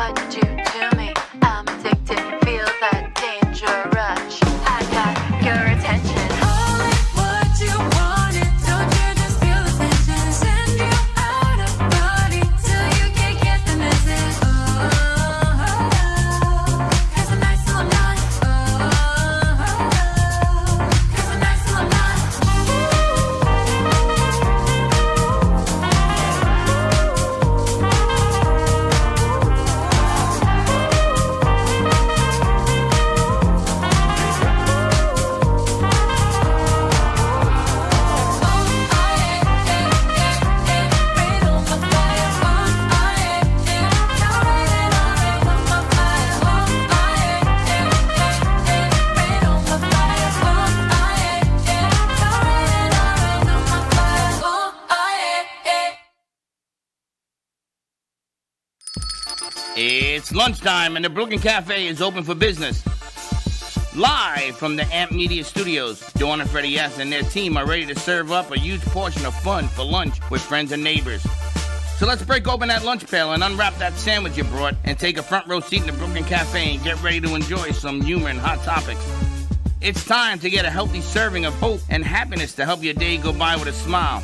what you do to me. I'm addicted, feel that danger rush. I got your attention. Call it what you want it. Don't you just feel the tension? Send you out of body till you can't get the message. Cause I'm nice till I'm not. Cause I'm nice till I'm not. It's lunchtime and the Brooklyn Cafe is open for business. Live from the Amp Media Studios, Dawn and Freddy and their team are ready to serve up a huge portion of fun for lunch with friends and neighbors. So let's break open that lunch pail and unwrap that sandwich you brought and take a front row seat in the Brooklyn Cafe and get ready to enjoy some humor and hot topics. It's time to get a healthy serving of hope and happiness to help your day go by with a smile.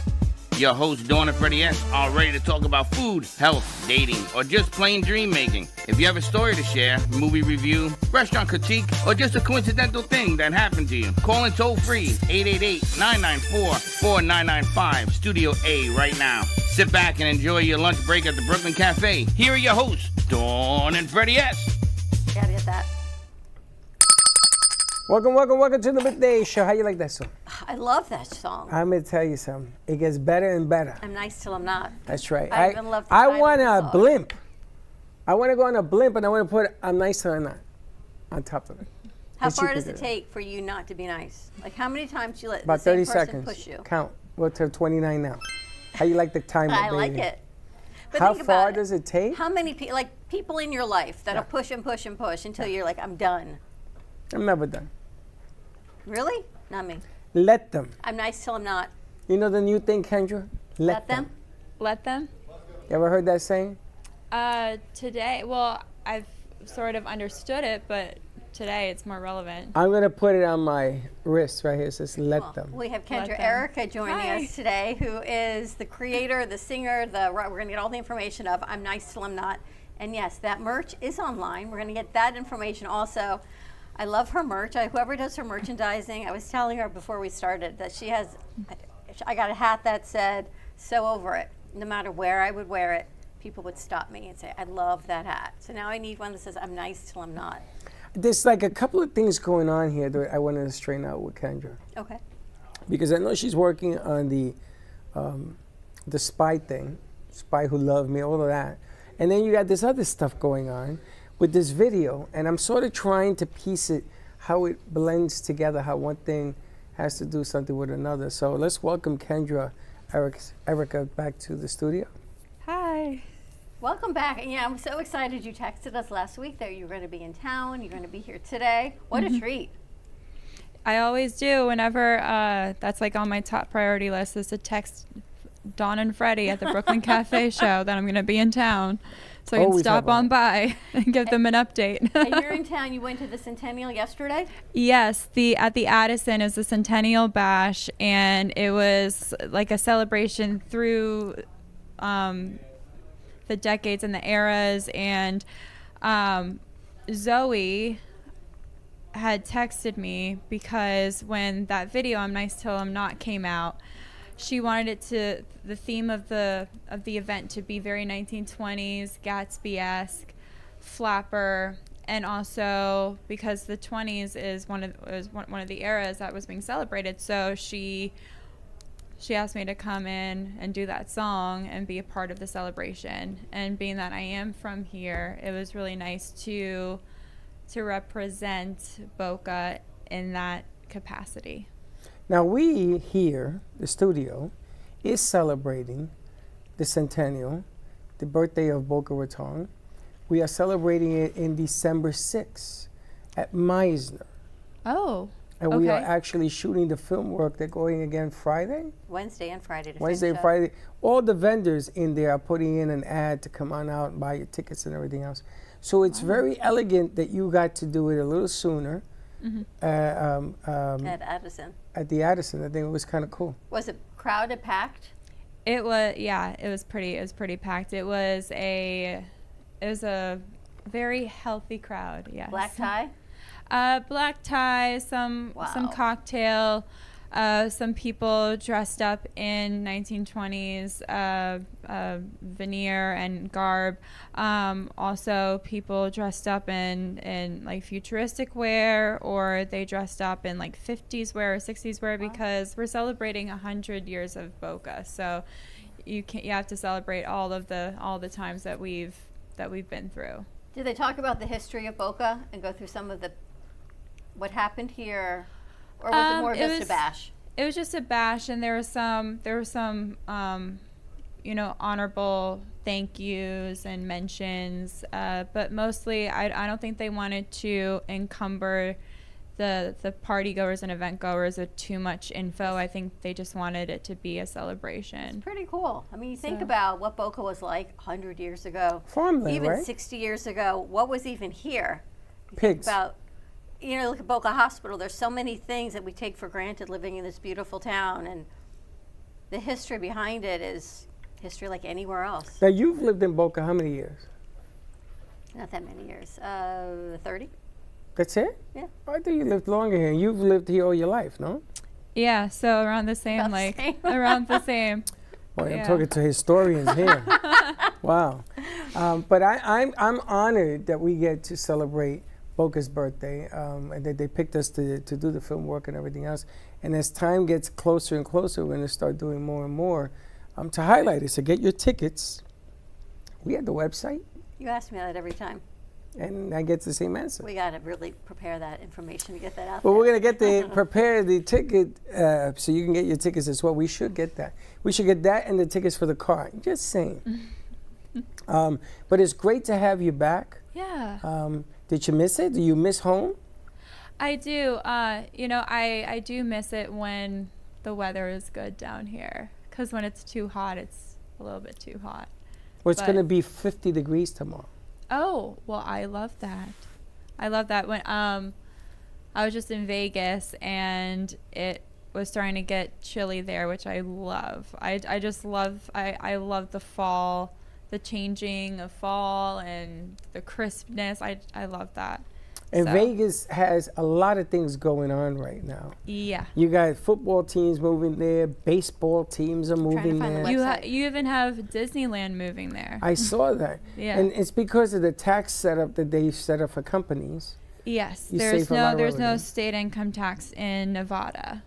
Your hosts, Dawn and Freddy are ready to talk about food, health, dating, or just plain dream making. If you have a story to share, movie review, restaurant critique, or just a coincidental thing that happened to you, call in toll free 888-994-4995, Studio A right now. Sit back and enjoy your lunch break at the Brooklyn Cafe. Here are your hosts, Dawn and Freddy Gotta get that. Welcome to the Midday Show. How you like that song? I love that song. I'm gonna tell you something. It gets better and better. I'm nice till I'm not. That's right. I even love the I title want of the a song. blimp. I want to go on a blimp and I want to put I'm nice till I'm not on top of it. How But you far can does do it that. take for you not to be nice? Like how many times you let About the same 30 person seconds. push you? Count. We're to 29 now. How you like the timer, I baby? like it. But How think far about does it take? How many people in your life that'll push and push and push until you're like, I'm done? I'm never done. Really? Not me. Let them. I'm nice till I'm not. You know the new thing, Kendra? Let them? Let them? You ever heard that saying? Today, well, I've sort of understood it, but today it's more relevant. I'm going to put it on my wrist right here. It says let them. We have Kendra them. Erika joining Hi. us today, who is the creator, the singer, we're going to get all the information of I'm Nice Till I'm Not. And yes, that merch is online. We're going to get that information also. I love her merch. Whoever does her merchandising, I was telling her before we started that I got a hat that said, so over it. No matter where I would wear it, people would stop me and say, I love that hat. So now I need one that says, I'm nice till I'm not. There's like a couple of things going on here that I wanted to straighten out with Kendra. Okay. Because I know she's working on the spy thing, Spy Who Loved Me, all of that. And then you got this other stuff going on with this video, and I'm sort of trying to piece it, how it blends together, how one thing has to do something with another. So let's welcome Kendra Erika back to the studio. Hi. Welcome back. And yeah, I'm so excited you texted us last week that you were going to be in town. You're going to be here today. What a treat. I always do whenever that's like on my top priority list is to text Dawn and Freddy at the Brooklyn Cafe show that I'm going to be in town. So I can Always stop have on by and give them an update. And you're in town. You went to the Centennial yesterday? Yes, at the Addison is the Centennial Bash, and it was like a celebration through the decades and the eras. And Zoe had texted me because when that video "I'm Nice Till I'm Not" came out, she wanted the theme of the event to be very 1920s, Gatsby-esque, flapper, and also because the 20s is one of the eras that was being celebrated. So she asked me to come in and do that song and be a part of the celebration. And being that I am from here, it was really nice to represent Boca in that capacity. Now we here, the studio, is celebrating the centennial, the birthday of Boca Raton. We are celebrating it in December 6th at Meisner. Oh. And we are Okay. actually shooting the film work. They're going again Friday? Wednesday and Friday to Wednesday and finish up. Friday. All the vendors in there are putting in an ad to come on out and buy your tickets and everything else. So it's very elegant that you got to do it a little sooner At Addison. at the Addison. I think it was kind of cool. Was it crowded, packed? It was, yeah, it was pretty packed. It was a very healthy crowd. Yes. Black tie? Black tie, some Wow. cocktail, some people dressed up in 1920s veneer and garb. Also, people dressed up in like futuristic wear, or they dressed up in like 50s wear or 60s wear, because we're celebrating 100 years of Boca. So you have to celebrate all the times that we've been through. Did they talk about the history of Boca and go through some of what happened here, or was it more just a bash? It was just a bash, and there were some honorable thank yous and mentions, but mostly I don't think they wanted to encumber the party goers and event goers with too much info. I think they just wanted it to be a celebration. Pretty cool. I mean, you think So- about what Boca was like 100 years ago. Farmland, Even right? 60 years ago, what was even here? You think Pigs. about, look at Boca Hospital. There's so many things that we take for granted living in this beautiful town, and the history behind it is history like anywhere else. Now, you've lived in Boca how many years? Not that many years. 30? That's it? Yeah. I think you lived longer here. You've lived here all your life, no? Yeah, so around the same, About the like same. around the same. Boy, I'm Yeah. talking to historians here. Wow. But I'm honored that we get to celebrate Boca's birthday, and that they picked us to do the film work and everything else. And as time gets closer and closer, we're going to start doing more and more to highlight it. So get your tickets. We have the website, You ask me that every time. and I get the same answer. We got to really prepare that information to get that out Well, there. we're going to get prepare the ticket so you can get your tickets as well. We should get that. We should get that and the tickets for the car. Just saying. But it's great to have you back. Yeah. Did you miss it? Do you miss home? I do. I do miss it when the weather is good down here, because when it's too hot, it's a little bit too hot. Well, it's But- going to be 50 degrees tomorrow. Oh, well, I love that. I love that. When I was just in Vegas, and it was starting to get chilly there, which I love. I just love, I love the fall, the changing of fall and the crispness. I love that. And So, Vegas has a lot of things going on right now. Yeah. You got football teams moving there, baseball teams are moving find the there. website. You even have Disneyland moving there. I saw that. Yeah. And it's because of the tax setup that they've set up for companies. Yes, You there's save a lot of there's no revenue. state income tax in Nevada,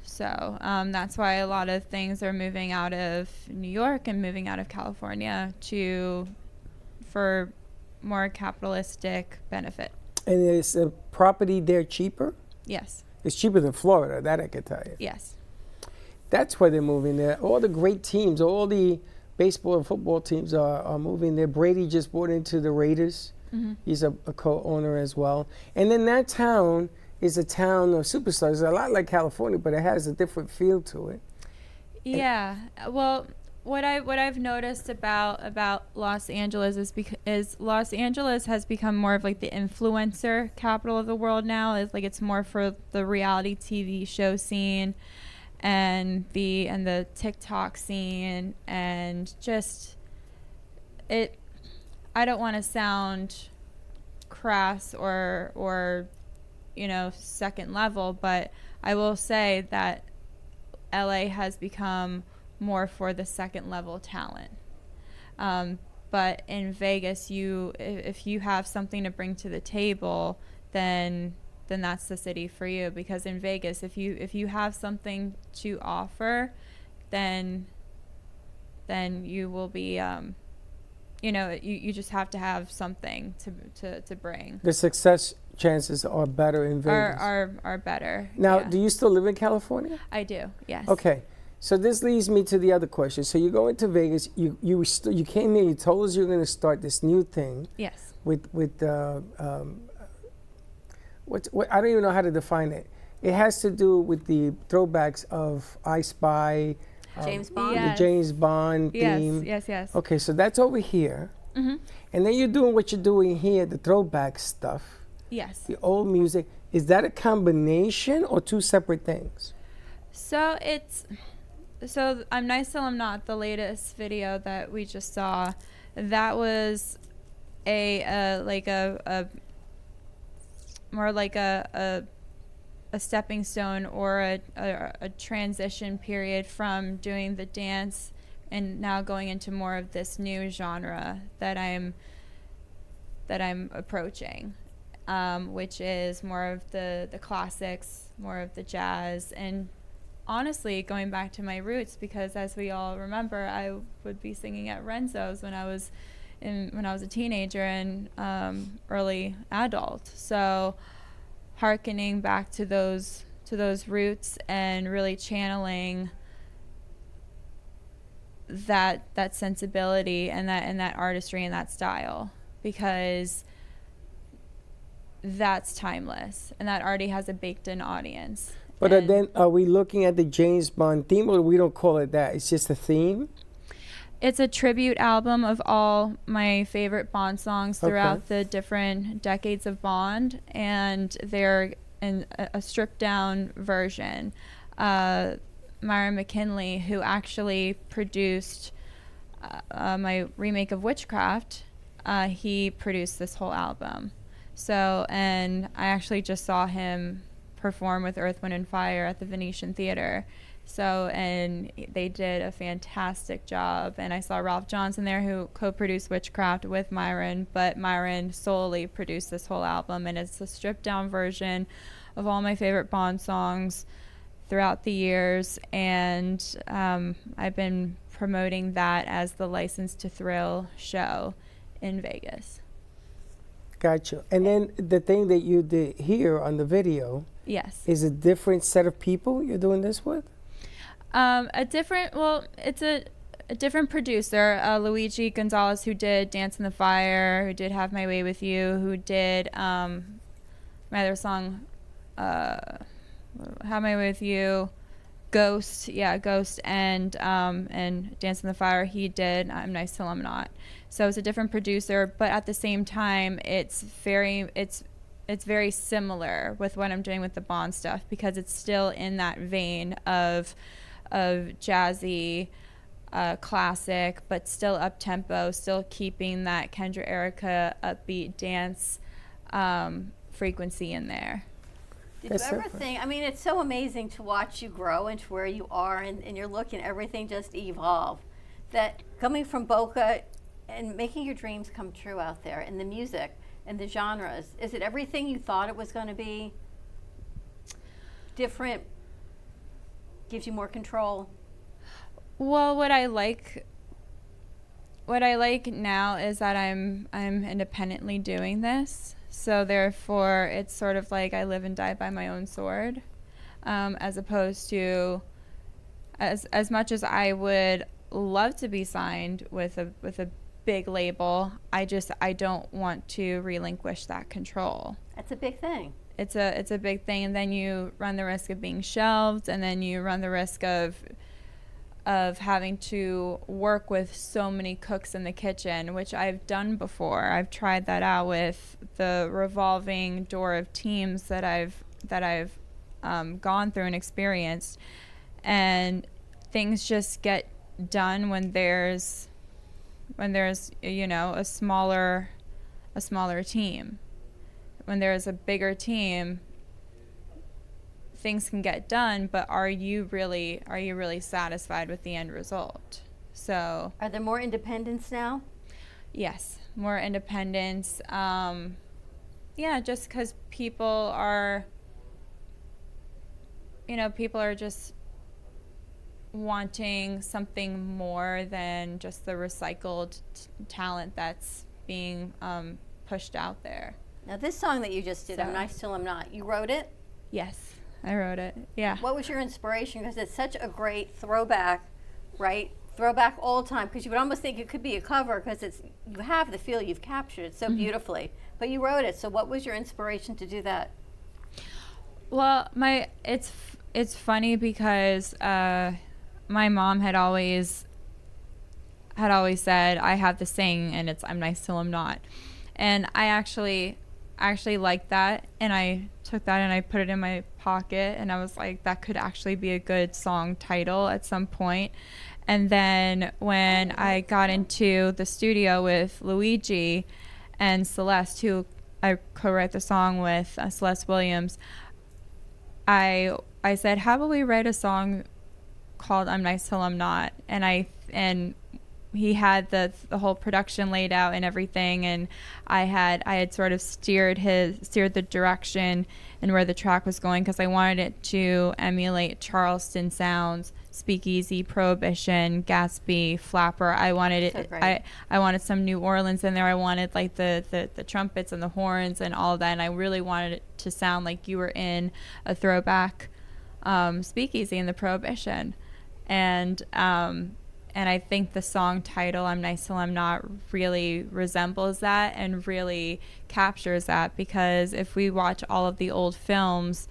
so that's why a lot of things are moving out of New York and moving out of California for more capitalistic benefit. And is the property there cheaper? Yes, It's cheaper than Florida, that I can tell you. yes, That's why they're moving there. All the great teams, all the baseball and football teams are moving there. Brady just bought into the Raiders. He's a co-owner as well. And then that town is a town of superstars. It's a lot like California, but it has a different feel to it. yeah. Well, what I've noticed about Los Angeles is Los Angeles has become more of like the influencer capital of the world now. It's more for the reality TV show scene and the TikTok scene, and just it. I don't want to sound crass or second level, but I will say that LA has become more for the second level talent. But in Vegas, if you have something to bring to the table, then that's the city for you. Because in Vegas, if you have something to offer, then you will be you just have to have something to bring. The success chances are better in Vegas. Are better. Now, yeah. do you still live in California? I do, yes. Okay. So this leads me to the other question. So you go into Vegas, you came here, you told us you were going to start this new thing Yes. with I don't even know how to define it. it has to do with the throwbacks of I Spy, James Bond. Yes. the James Bond Yes, theme. yes. Okay, so that's over here. Mm-hmm. And then you're doing what you're doing here, the throwback stuff, Yes. the old music. Is that a combination or two separate things? So I'm Nice Till I'm Not, the latest video that we just saw. That was more like a stepping stone or a transition period from doing the dance and now going into more of this new genre that I'm approaching, which is more of the classics, more of the jazz, and honestly going back to my roots, because as we all remember, I would be singing at Renzo's when I was a teenager and early adult. So hearkening back to those roots and really channeling that sensibility and that artistry and that style, because that's timeless and that already has a baked in audience. But And then are we looking at the James Bond theme, or we don't call it that? It's just a theme? it's a tribute album of all my favorite Bond songs throughout the different decades of Bond, and they're in a stripped down version. Myron McKinley, who actually produced my remake of Witchcraft, he produced this whole album. So, and I actually just saw him perform with Earth, Wind, and Fire at the Venetian Theater. So, and they did a fantastic job. And I saw Ralph Johnson there, who co-produced Witchcraft with Myron, but Myron solely produced this whole album. And it's a stripped down version of all my favorite Bond songs throughout the years. And I've been promoting that as the License to Thrill show in Vegas. Gotcha. And then the thing that you did here on the video Yes. is a different set of people you're doing this with? It's a different producer, Luigi Gonzalez, who did Dance in the Fire, who did Have My Way with You, who did my other song, Have My Way with You, Ghost, and Dance in the Fire. He did I'm Nice Till I'm Not. So it's a different producer, but at the same time, it's very similar with what I'm doing with the Bond stuff, because it's still in that vein of jazzy, classic, but still up tempo, still keeping that Kendra Erika upbeat dance frequency in there. Did you ever think, I mean, it's so amazing to watch you grow into where you are, and you're looking, everything just evolve. That coming from Boca and making your dreams come true out there in the music and the genres, is it everything you thought it was going to be? Different, gives you more control? Well, what I like now is that I'm independently doing this. So therefore, it's sort of like I live and die by my own sword, as opposed to, as much as I would love to be signed with a big label, I don't want to relinquish that control. That's a big thing. It's a big thing, and then you run the risk of being shelved, and then you run the risk of having to work with so many cooks in the kitchen, which I've done before. I've tried that out with the revolving door of teams that I've gone through and experienced, and things just get done when there's a smaller team. When there's a bigger team, things can get done, but are you really satisfied with the end result? So, Are there more independents now? yes, more independence. Just because people are just wanting something more than just the recycled talent that's being pushed out there. Now, this song that you just did, I'm So- Nice Till I'm Not, you wrote it? Yes, I wrote it. Yeah. What was your inspiration? Because it's such a great throwback, right? Throwback old time, because you would almost think it could be a cover, because you have the feel, you've captured it so beautifully. But you wrote it, so what was your inspiration to do that? Well, it's funny because my mom had always said I have to sing, and I'm nice till I'm not, and I actually liked that, and I took that and I put it in my pocket, and I was like, that could actually be a good song title at some point. And then when I got into the studio with Luigi and Celeste, who I co-wrote the song with, Celeste Williams, I said, how about we write a song called I'm Nice Till I'm Not? And he had the whole production laid out and everything, and I had sort of steered the direction and where the track was going, because I wanted it to emulate Charleston sounds, Speakeasy, Prohibition, Gatsby, Flapper. I wanted it. So I wanted some New Orleans in there. I wanted like the trumpets and the horns and all of that, and I really wanted it to sound like you were in a throwback Speakeasy in the Prohibition, and I think the song title, I'm Nice Till I'm Not, really resembles that and really captures that, because if we watch all of the old films,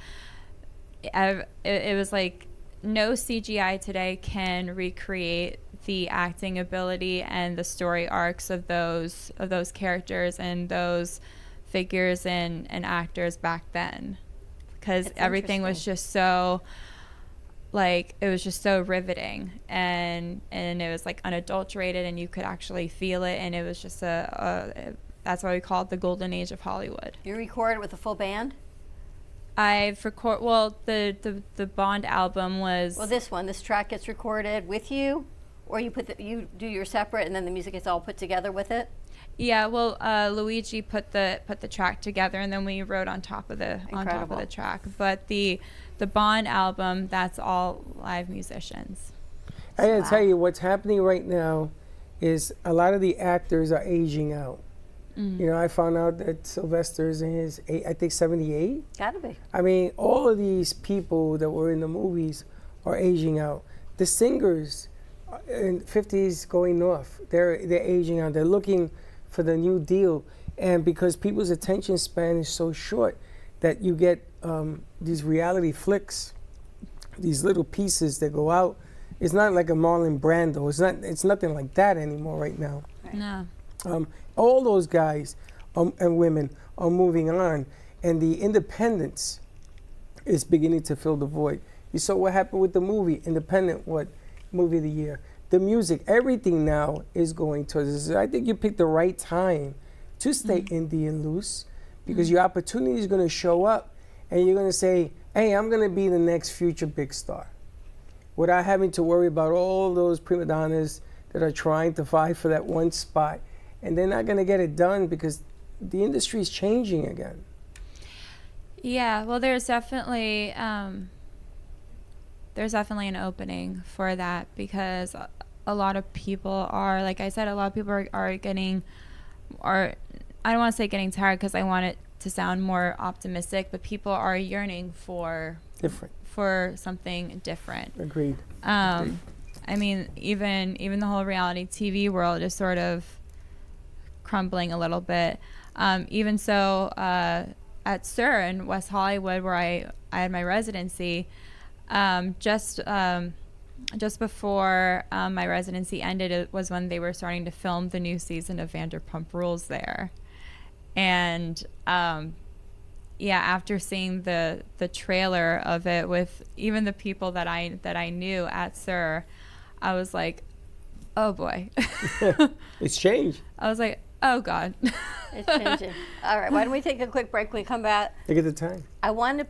it was like no CGI today can recreate the acting ability and the story arcs of those characters and those figures and actors back then, because everything was just so... like, it was just so riveting, and it was like unadulterated, and you could actually feel it, and it was just that's why we call it the golden age of Hollywood. You recorded with a full band? The Bond album was... Well, this track gets recorded with you, or you do your separate, and then the music gets all put together with it? Yeah, well, Luigi put the track together, and then we wrote on top of the track. But the Bond album, that's all live musicians. I gotta tell you, what's happening right now is a lot of the actors are aging out. You know, I found out that Sylvester's in his, I think, 78. Gotta be. I mean, all of these people that were in the movies are aging out. The singers in 50s going north, they're aging out. They're looking for the new deal, and because people's attention span is so short, that you get these reality flicks, these little pieces that go out. It's not like a Marlon Brando. It's nothing like that anymore right now. Right. No. All those guys and women are moving on, and the independence is beginning to fill the void. You saw what happened with the movie Independent, what movie of the year? The music, everything now is going towards this. I think you picked the right time to stay indie and loose, because your opportunity is going to show up, and you're going to say, hey, I'm going to be the next future big star, without having to worry about all those prima donnas that are trying to vie for that one spot, and they're not going to get it done because the industry is changing again. Yeah, well, there's definitely an opening for that, because a lot of people are, like I said, a lot of people are getting, or I don't want to say getting tired, because I want it to sound more optimistic, but people are yearning for something different. Agreed. I mean, even the whole reality TV world is sort of crumbling a little bit. Even so, at SUR in West Hollywood, where I had my residency, just before my residency ended, it was when they were starting to film the new season of Vanderpump Rules there. And after seeing the trailer of it with even the people that I knew at SUR, I was like, oh boy. It's changed. I was like, oh God. It's changing. All right, why don't we take a quick break? When we come back, Look at the time. I want to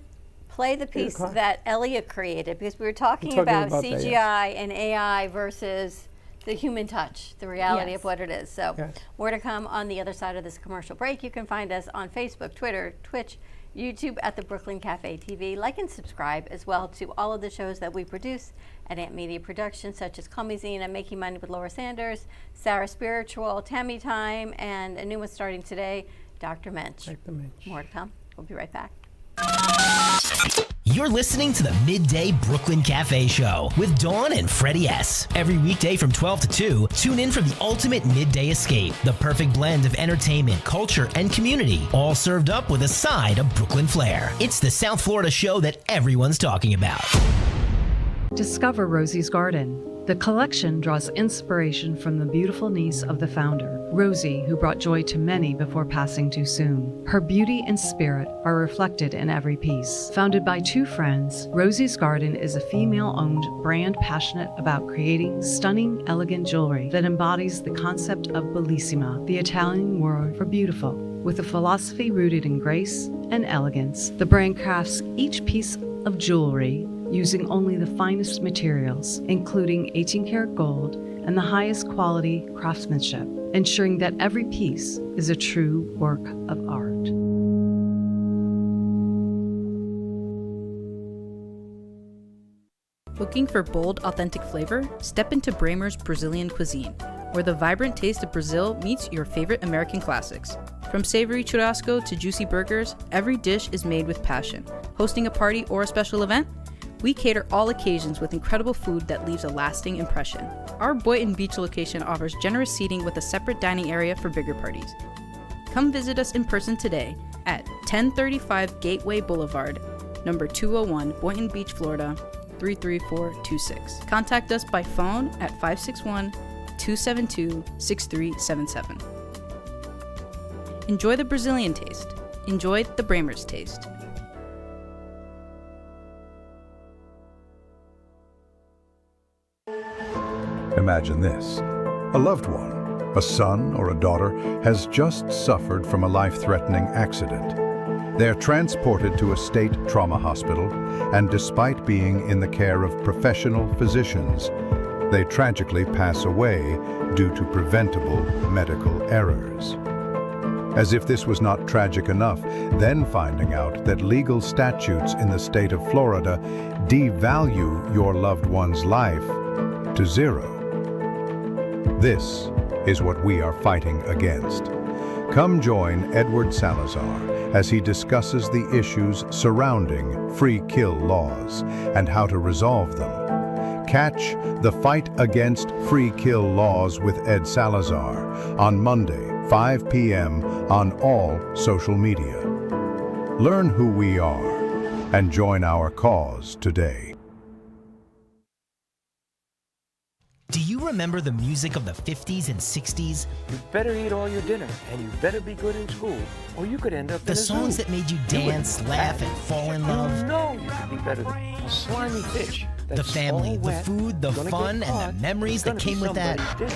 play the piece that Elliot created, because we were talking about about that, CGI and AI versus the human touch, the reality of what it is. So more to come on the other side of this commercial break. You can find us on Facebook, Twitter, Twitch, YouTube at the Brooklyn Cafe TV. Like and subscribe as well to all of the shows that we produce at Ant Media Productions, such as Call Me Zena, Making Money with Laura Sanders, Sarah Spiritual, Tammy Time, and a new one starting today, Dr. Mensch. Dr. Mensch. More to come. We'll be right back. You're listening to the Midday Brooklyn Cafe Show with Dawn and Freddy S. Every weekday from 12 to 2, tune in for the ultimate midday escape. The perfect blend of entertainment, culture, and community, all served up with a side of Brooklyn flair. It's the South Florida show that everyone's talking about. Discover Rosie's Garden. The collection draws inspiration from the beautiful niece of the founder, Rosie, who brought joy to many before passing too soon. Her beauty and spirit are reflected in every piece. Founded by two friends, Rosie's Garden is a female-owned brand passionate about creating stunning, elegant jewelry that embodies the concept of bellissima, the Italian word for beautiful. With a philosophy rooted in grace and elegance, the brand crafts each piece of jewelry using only the finest materials, including 18-karat gold and the highest quality craftsmanship, ensuring that every piece is a true work of art. Looking for bold, authentic flavor? Step into Bramer's Brazilian cuisine, where the vibrant taste of Brazil meets your favorite American classics. From savory churrasco to juicy burgers, every dish is made with passion. Hosting a party or a special event? We cater all occasions with incredible food that leaves a lasting impression. Our Boynton Beach location offers generous seating with a separate dining area for bigger parties. Come visit us in person today at 1035 Gateway Boulevard, number 201, Boynton Beach, Florida, 33426. Contact us by phone at 561-272-6377. Enjoy the Brazilian taste. Enjoy the Bramer's taste. Imagine this. A loved one, a son or a daughter, has just suffered from a life-threatening accident. They're transported to a state trauma hospital, and despite being in the care of professional physicians, they tragically pass away due to preventable medical errors. As if this was not tragic enough, then finding out that legal statutes in the state of Florida devalue your loved one's life to zero. This is what we are fighting against. Come join Edward Salazar as he discusses the issues surrounding free kill laws and how to resolve them. Catch The Fight Against Free Kill Laws with Ed Salazar on Monday, 5 p.m. on all social media. Learn who we are and join our cause today. Do you remember the music of the 50s and 60s? You better eat all your dinner, and you better be good in school, or you could end up The in a songs zoo. that made you dance, laugh, and fall in love? You know you could be better than a slimy fish. The that's family, all the wet, food, the gonna fun, get and caught, the memories that gonna came be with that. somebody's dick.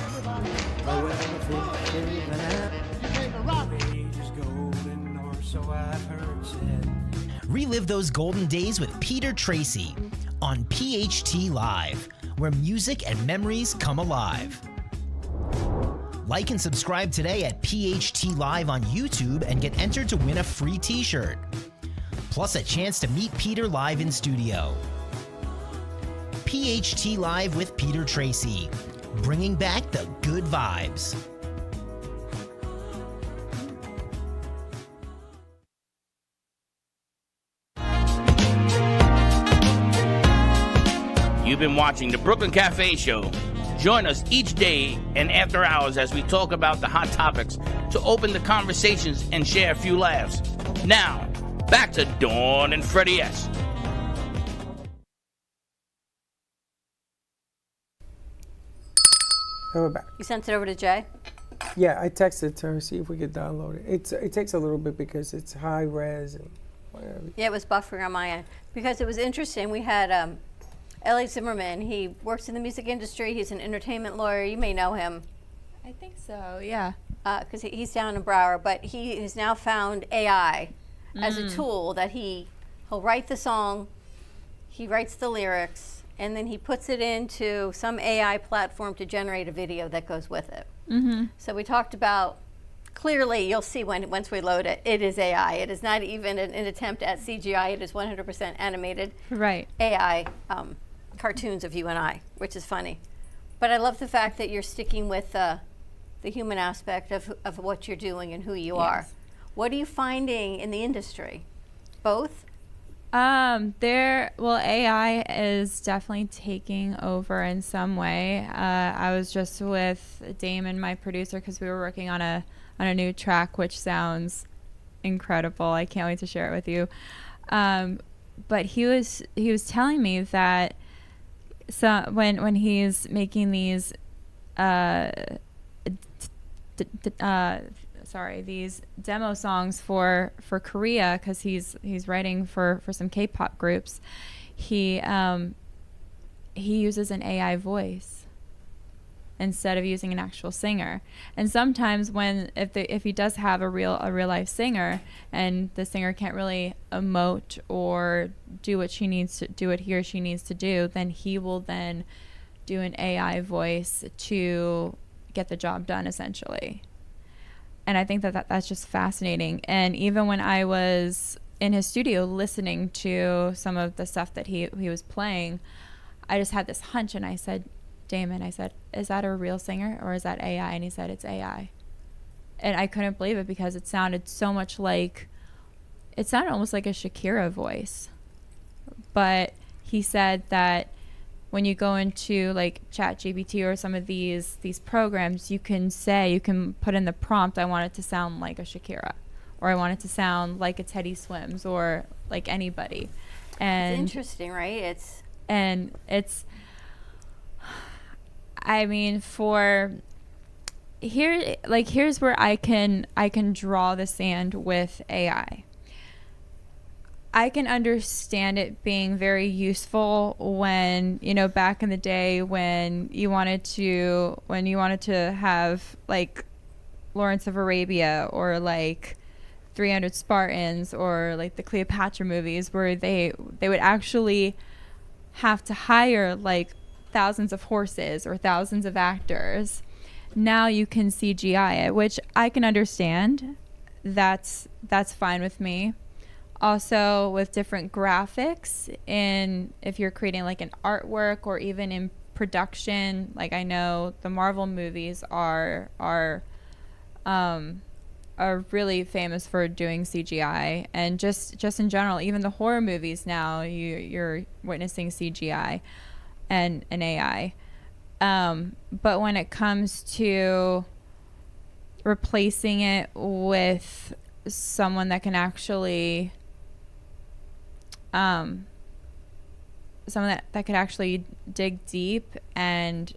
Relive those golden days with Peter Tracy on PHT Live, where music and memories come alive. Like and subscribe today at PHT Live on YouTube and get entered to win a free t-shirt. Plus a chance to meet Peter live in studio. PHT Live with Peter Tracy, bringing back the good vibes. You've been watching the Brooklyn Cafe Show. Join us each day and after hours as we talk about the hot topics to open the conversations and share a few laughs. Now, back to Dawn and Freddy S. And we're back. You sent it over to Jay? Yeah, I texted to her, see if we could download it. It takes a little bit because it's high res and whatever. Yeah, it was buffering on my end. Because it was interesting. We had Ellie Zimmerman. He works in the music industry. He's an entertainment lawyer. You may know him. I think so, yeah. Because he's down in Broward. But he has now found AI as a tool that he'll write the song, he writes the lyrics, and then he puts it into some AI platform to generate a video that goes with it. So we talked about, clearly you'll see once we load it, it is AI. It is not even an attempt at CGI. It is 100% animated AI cartoons of you and I, which is funny. But I love the fact that you're sticking with the human aspect of what you're doing and who you are. What are you finding in the industry? Both? AI is definitely taking over in some way. I was just with Damon, my producer, because we were working on a new track, which sounds incredible. I can't wait to share it with you. But he was telling me that when he's making these these demo songs for Korea, because he's writing for some K-pop groups, he uses an AI voice instead of using an actual singer. And sometimes if he does have a real life singer and the singer can't really emote or do what he or she needs to do, then he will then do an AI voice to get the job done, essentially. And I think that's just fascinating. And even when I was in his studio listening to some of the stuff that he was playing, I just had this hunch, and I said, Damon, I said, is that a real singer or is that AI? And he said, it's AI. And I couldn't believe it, because it sounded almost like a Shakira voice. But he said that when you go into like ChatGPT or some of these programs, you can put in the prompt, I want it to sound like a Shakira, or I want it to sound like a Teddy Swims, or like anybody. And it's interesting, right? Here's where I can draw the sand with AI. I can understand it being very useful when, back in the day when you wanted to have like Lawrence of Arabia, or like 300 Spartans, or like the Cleopatra movies, where they would actually have to hire like thousands of horses or thousands of actors. Now you can CGI it, which I can understand. That's fine with me. Also, with different graphics, if you're creating like an artwork, or even in production, like I know the Marvel movies are really famous for doing CGI, and just in general, even the horror movies now, you're witnessing CGI and AI. But when it comes to replacing it with someone that can actually someone that could actually dig deep and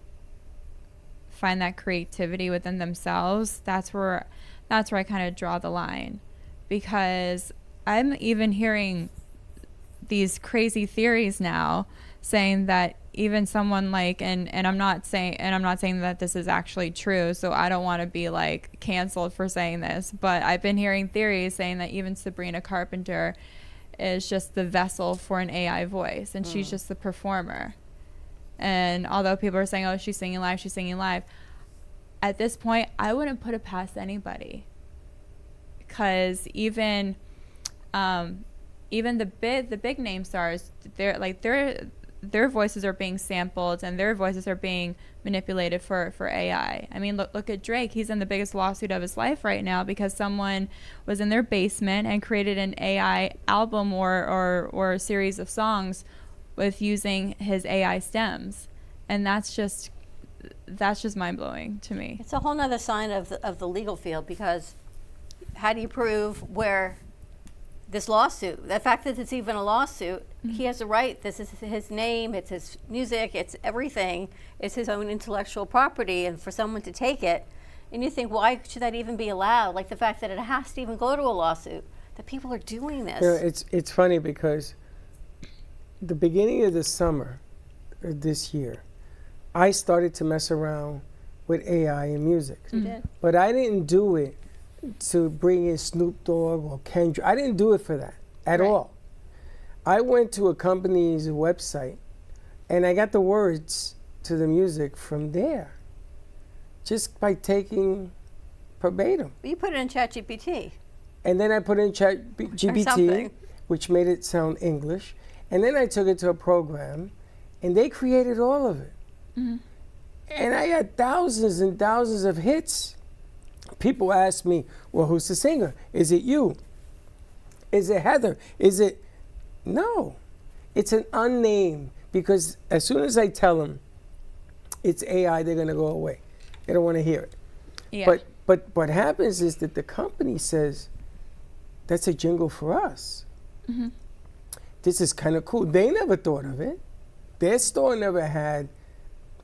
find that creativity within themselves, that's where I kind of draw the line. Because I'm even hearing these crazy theories now saying that even someone like, and I'm not saying that this is actually true, so I don't want to be like canceled for saying this, but I've been hearing theories saying that even Sabrina Carpenter is just the vessel for an AI voice, and she's just the performer. And although people are saying, oh, she's singing live, at this point I wouldn't put it past anybody, because even the big name stars, their voices are being sampled, and their voices are being manipulated for AI. I mean, look at Drake. He's in the biggest lawsuit of his life right now because someone was in their basement and created an AI album or a series of songs with using his AI stems. And that's just mind-blowing to me. It's a whole nother sign of the legal field, because how do you prove where this lawsuit, the fact that it's even a lawsuit, he has a right, this is his name, it's his music, it's everything, it's his own intellectual property, and for someone to take it, and you think, why should that even be allowed? Like the fact that it has to even go to a lawsuit, that people are doing this. It's funny, because the beginning of the summer this year, I started to mess around with AI in music. You did. But I didn't do it to bring in Snoop Dogg or Kendra. I didn't do it for that at all. I went to a company's website and I got the words to the music from there, just by taking verbatim. You put it in ChatGPT. And then I put in ChatGPT, which made it sound English. And then I took it to a program, and they created all of it. Mm-hmm. And I got thousands and thousands of hits. People ask me, well, who's the singer? Is it you? Is it Heather? Is it? No. It's an unnamed, because as soon as I tell them it's AI, they're going to go away. They don't want to hear it. Yeah. But what happens is that the company says, that's a jingle for us. Mm-hmm. This is kind of cool. They never thought of it. Their store never had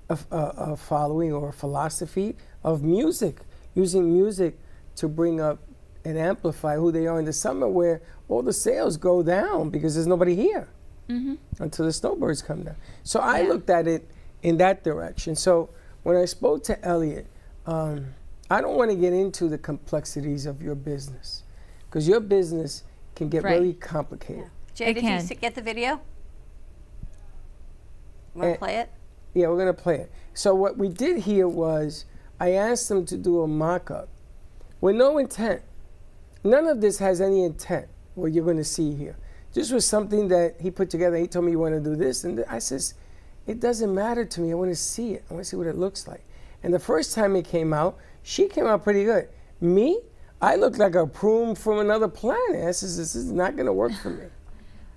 a following or a philosophy of music, using music to bring up and amplify who they are in the summer, where all the sales go down because there's nobody here until the snowbirds come down. So I looked at it in that direction. So when I spoke to Elliot, I don't want to get into the complexities of your business, because your business can get very complicated. Jay, did you get the video? Want to play it? Yeah, we're going to play it. So what we did here was I asked them to do a mock-up with no intent. None of this has any intent, what you're going to see here. This was something that he put together. He told me, you want to do this? And I says, it doesn't matter to me. I want to see it. I want to see what it looks like. And the first time it came out, she came out pretty good. Me, I looked like a prune from another planet. I says, this is not going to work for me.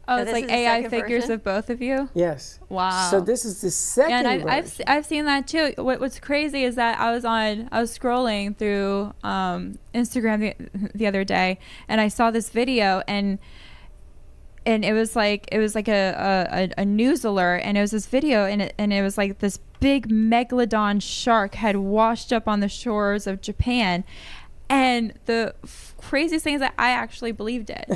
Oh, it's like AI figures of both of you? Yes. Wow. So this is the second and I've seen that too. What's crazy is that I was scrolling through Instagram the other day, and I saw this video, and it was like a news alert, and it was this video, and it was like this big megalodon shark had washed up on the shores of Japan, and the craziest thing is that I actually believed it.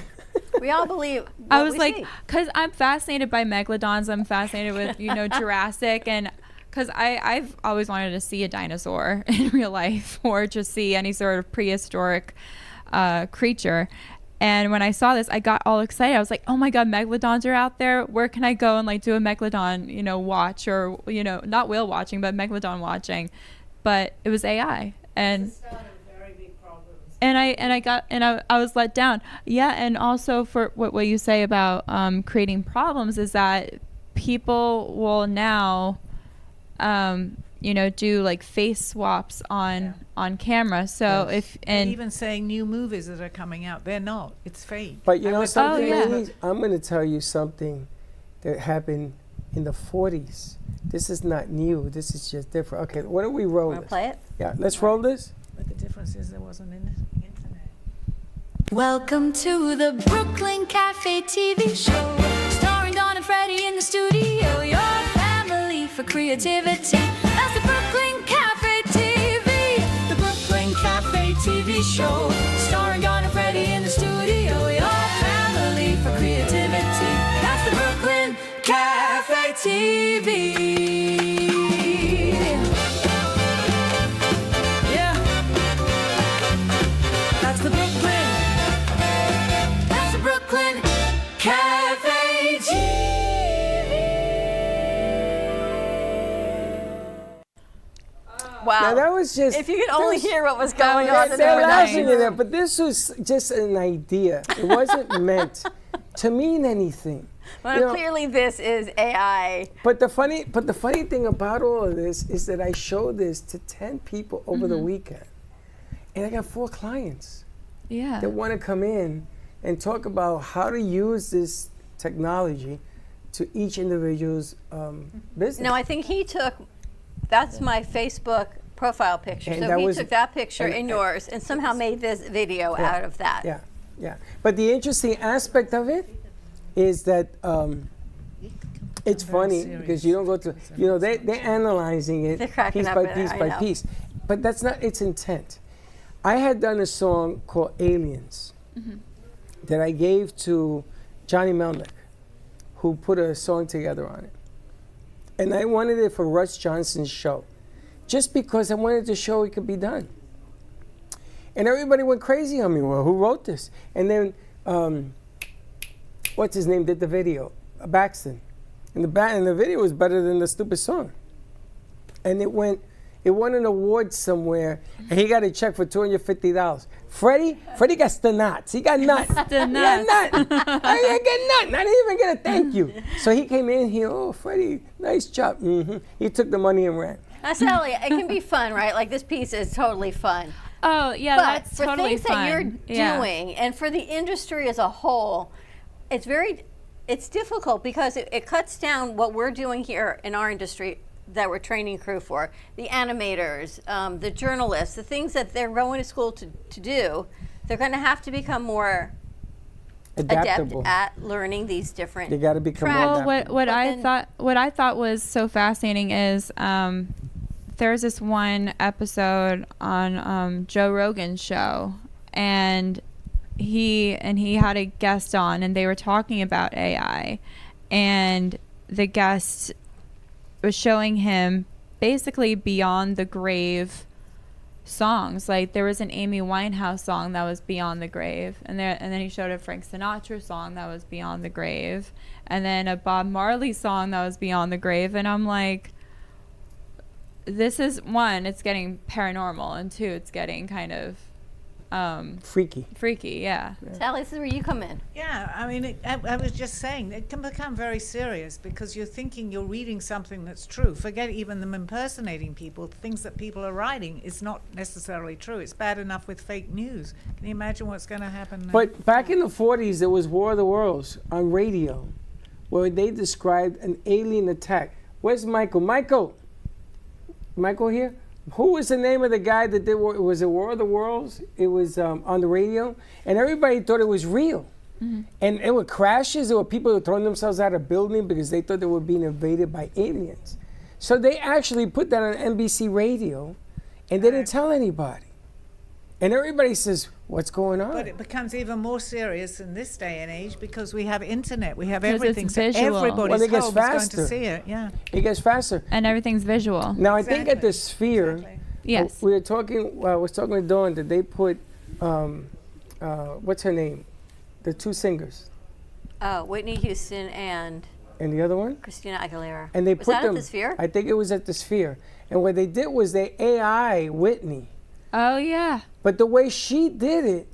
We all believe. I was like, because I'm fascinated by megalodons. I'm fascinated with Jurassic, and because I've always wanted to see a dinosaur in real life, or just see any sort of prehistoric creature. And when I saw this, I got all excited. I was like, oh my God, megalodons are out there. Where can I go and like do a megalodon, watch, or, not whale watching, but megalodon watching. But it was AI. And I was let down. Yeah. And also for what you say about creating problems is that people will now, do like face swaps on camera. So they're even saying new movies that are coming out, they're not. It's fake. But something, ladies, I'm going to tell you something that happened in the 40s. This is not new. This is just different. Okay, what do we roll? Want to play it? Yeah, let's roll this. But the difference is there wasn't internet. Welcome to the Brooklyn Cafe TV show, starring Dawn Freddy in the studio. Your family for creativity. That's the Brooklyn Cafe TV. The Brooklyn Cafe TV show, starring Dawn Freddy in the studio. Your family for creativity. That's the Brooklyn Cafe TV. Yeah, that's the Brooklyn. Brooklyn Cafe TV. Wow. Now that was just. If you could only hear what was going on. They're laughing at that, but this was just an idea. It wasn't meant to mean anything. Well, clearly this is AI. But the funny thing about all of this is that I showed this to 10 people over the weekend, and I got 4 clients. Yeah. That want to come in and talk about how to use this technology to each individual's business. No, I think that's my Facebook profile picture. And so he took that picture in yours and somehow made this video out of that. Yeah. But the interesting aspect of it is that it's funny because you don't go to, they're analyzing it piece by piece. But that's not its intent. I had done a song called Aliens. That I gave to Johnny Melnick, who put a song together on it. And I wanted it for Russ Johnson's show, just because I wanted to show it could be done. And everybody went crazy on me. Well, who wrote this? And then, what's his name, did the video? Baxton. And the video was better than the stupid song. And it won an award somewhere, and he got a check for $250. Freddie got the nuts. He got nuts. The nuts. I got nuts. I didn't even get a thank you. So he came in here, Freddie, nice job. He took the money and ran. Now, Sally, it can be fun, right? Like this piece is totally fun. Oh yeah, But that's for totally things fun. that you're Yeah. doing, and for the industry as a whole, it's difficult because it cuts down what we're doing here in our industry that we're training crew for, the animators, the journalists, the things that they're going to school to do. They're going to have to become more Adaptable. adept at learning these different. They got to become tracks. more Well, adaptable. what I thought was so fascinating is there's this one episode on Joe Rogan's show, and he had a guest on, and they were talking about AI, and the guest was showing him basically beyond the grave songs. Like there was an Amy Winehouse song that was beyond the grave, and then he showed a Frank Sinatra song that was beyond the grave, and then a Bob Marley song that was beyond the grave. And I'm like, this is one, it's getting paranormal, and two, it's getting kind of Freaky. yeah. Sally, this is where you come in. Yeah, I mean, I was just saying, it can become very serious because you're thinking you're reading something that's true. Forget even them impersonating people. Things that people are writing is not necessarily true. It's bad enough with fake news. Can you imagine what's going to happen now? But back in the 40s, there was War of the Worlds on radio, where they described an alien attack. Where's Michael? Michael here? Who was the name of the guy that did? Was it War of the Worlds? It was on the radio, and everybody thought it was real. Mm-hmm. And it were crashes. There were people who were throwing themselves out of building because they thought they were being invaded by aliens. So they actually put that on NBC radio, and they didn't tell anybody. And everybody says, "What's going on?" But it becomes even more serious in this day and age because we have internet, we have 'Cause it's everything, so visual. everybody's Well, it gets home is going faster. to see it. Yeah. It gets faster. And everything's visual. Now I think at the Exactly. Sphere, Exactly. Yes. we were talking. I was talking to Dawn that they put, what's her name, the two singers, Whitney Houston and and the other one, Christina Aguilera. and they was put that them. at the Sphere? I think it was at the Sphere, and what they did was they AI Whitney, Oh yeah. but the way she did it,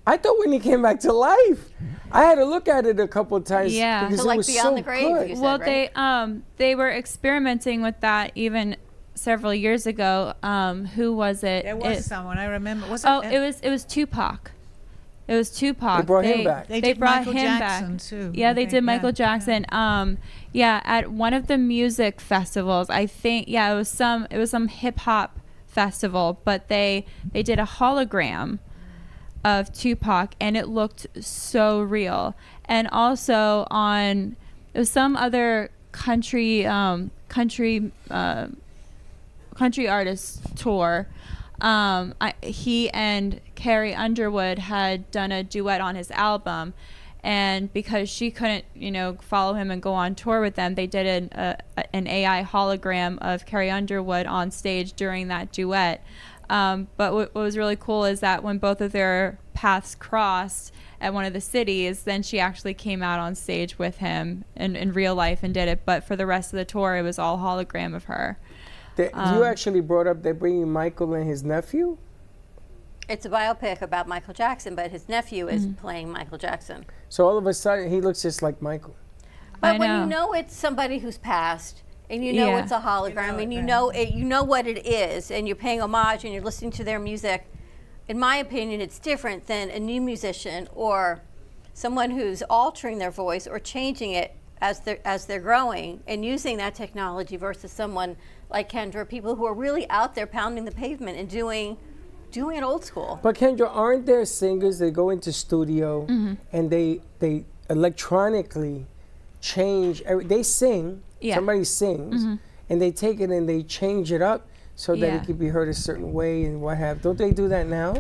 I thought Whitney came back to life. I had to look at it a couple of times Yeah. because So, it like, was Beyond so the Grave, good. you said, Well, right? they were experimenting with that even several years ago. Who was it? There was someone, I remember. Was Oh, it was Tupac. It was Tupac. They brought him back. They They did brought Michael him Jackson, back. too, Yeah, I they think, did yeah. Michael Jackson. At one of the music festivals, I think. Yeah, it was some hip hop festival, but they did a hologram of Tupac, and it looked so real. And also on it was some other country artist tour. He and Carrie Underwood had done a duet on his album, and because she couldn't, follow him and go on tour with them, they did an AI hologram of Carrie Underwood on stage during that duet. But what was really cool is that when both of their paths crossed at one of the cities, then she actually came out on stage with him in real life and did it. But for the rest of the tour, it was all hologram of her. You actually brought up they're bringing Michael and his nephew. It's a biopic about Michael Jackson, but his nephew is playing Michael Jackson. So all of a sudden, he looks just like Michael. But I when know. you know it's somebody who's passed, and you know Yeah. it's a hologram, and you know what it is, and you're paying homage and you're listening to their music, in my opinion, it's different than a new musician or someone who's altering their voice or changing it as they're growing and using that technology versus someone like Kendra, people who are really out there pounding the pavement and doing it old school. But Kendra, aren't there singers that go into studio and they electronically change? They sing. Yeah. Somebody sings, and they take it and they change it up so that Yeah. it can be heard a certain way and what have. Don't they do that now?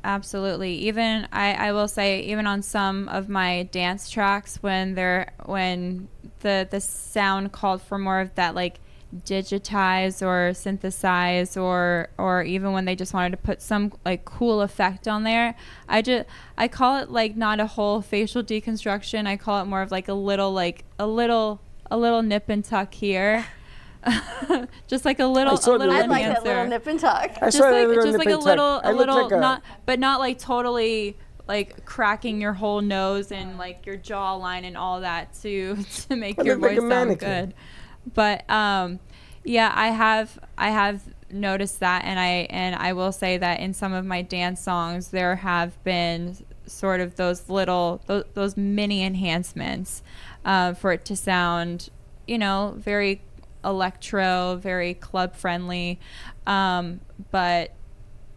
Absolutely. Even I will say, even on some of my dance tracks, when the sound called for more of that like digitize or synthesize, or even when they just wanted to put some like cool effect on there, I call it like not a whole facial deconstruction. I call it more of like a little nip and tuck here. Just like a little I like enhancer. that little nip and tuck. I saw that little Just nip like a and tuck. I look little, like a- not like totally like cracking your whole nose and like your jawline and all that to make I your look like voice a sound mannequin. good. But yeah, I have noticed that, and I will say that in some of my dance songs there have been sort of those little those mini enhancements for it to sound, you know, very electro, very club friendly, but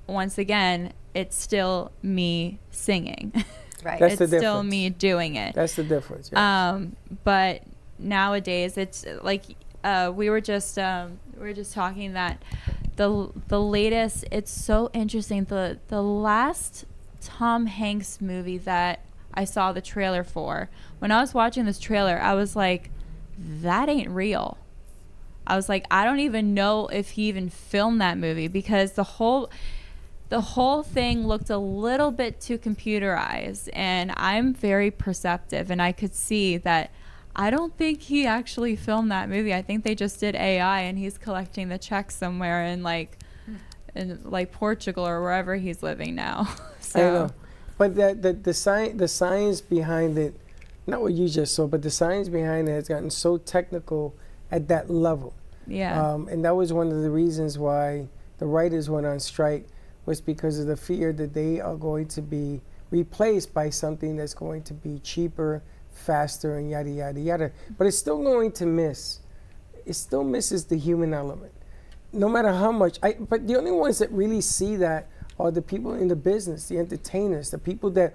once again, it's still me singing. Right. That's It's the still difference. me doing it. That's the difference. Yes. But nowadays it's like we were just talking that the latest, it's so interesting, the last Tom Hanks movie that I saw the trailer for, when I was watching this trailer, I was like, that ain't real. I was like, I don't even know if he even filmed that movie, because the whole thing looked a little bit too computerized, and I'm very perceptive, and I could see that I don't think he actually filmed that movie. I think they just did AI, and he's collecting the checks somewhere in Portugal or wherever he's living now. So. I know. But the science behind it, not what you just saw, but the science behind it has gotten so technical at that level. Yeah. And that was one of the reasons why the writers went on strike, was because of the fear that they are going to be replaced by something that's going to be cheaper, faster, and yada, yada, yada. But it's still going to miss. It still misses the human element. No matter how much. But the only ones that really see that are the people in the business, the entertainers, the people that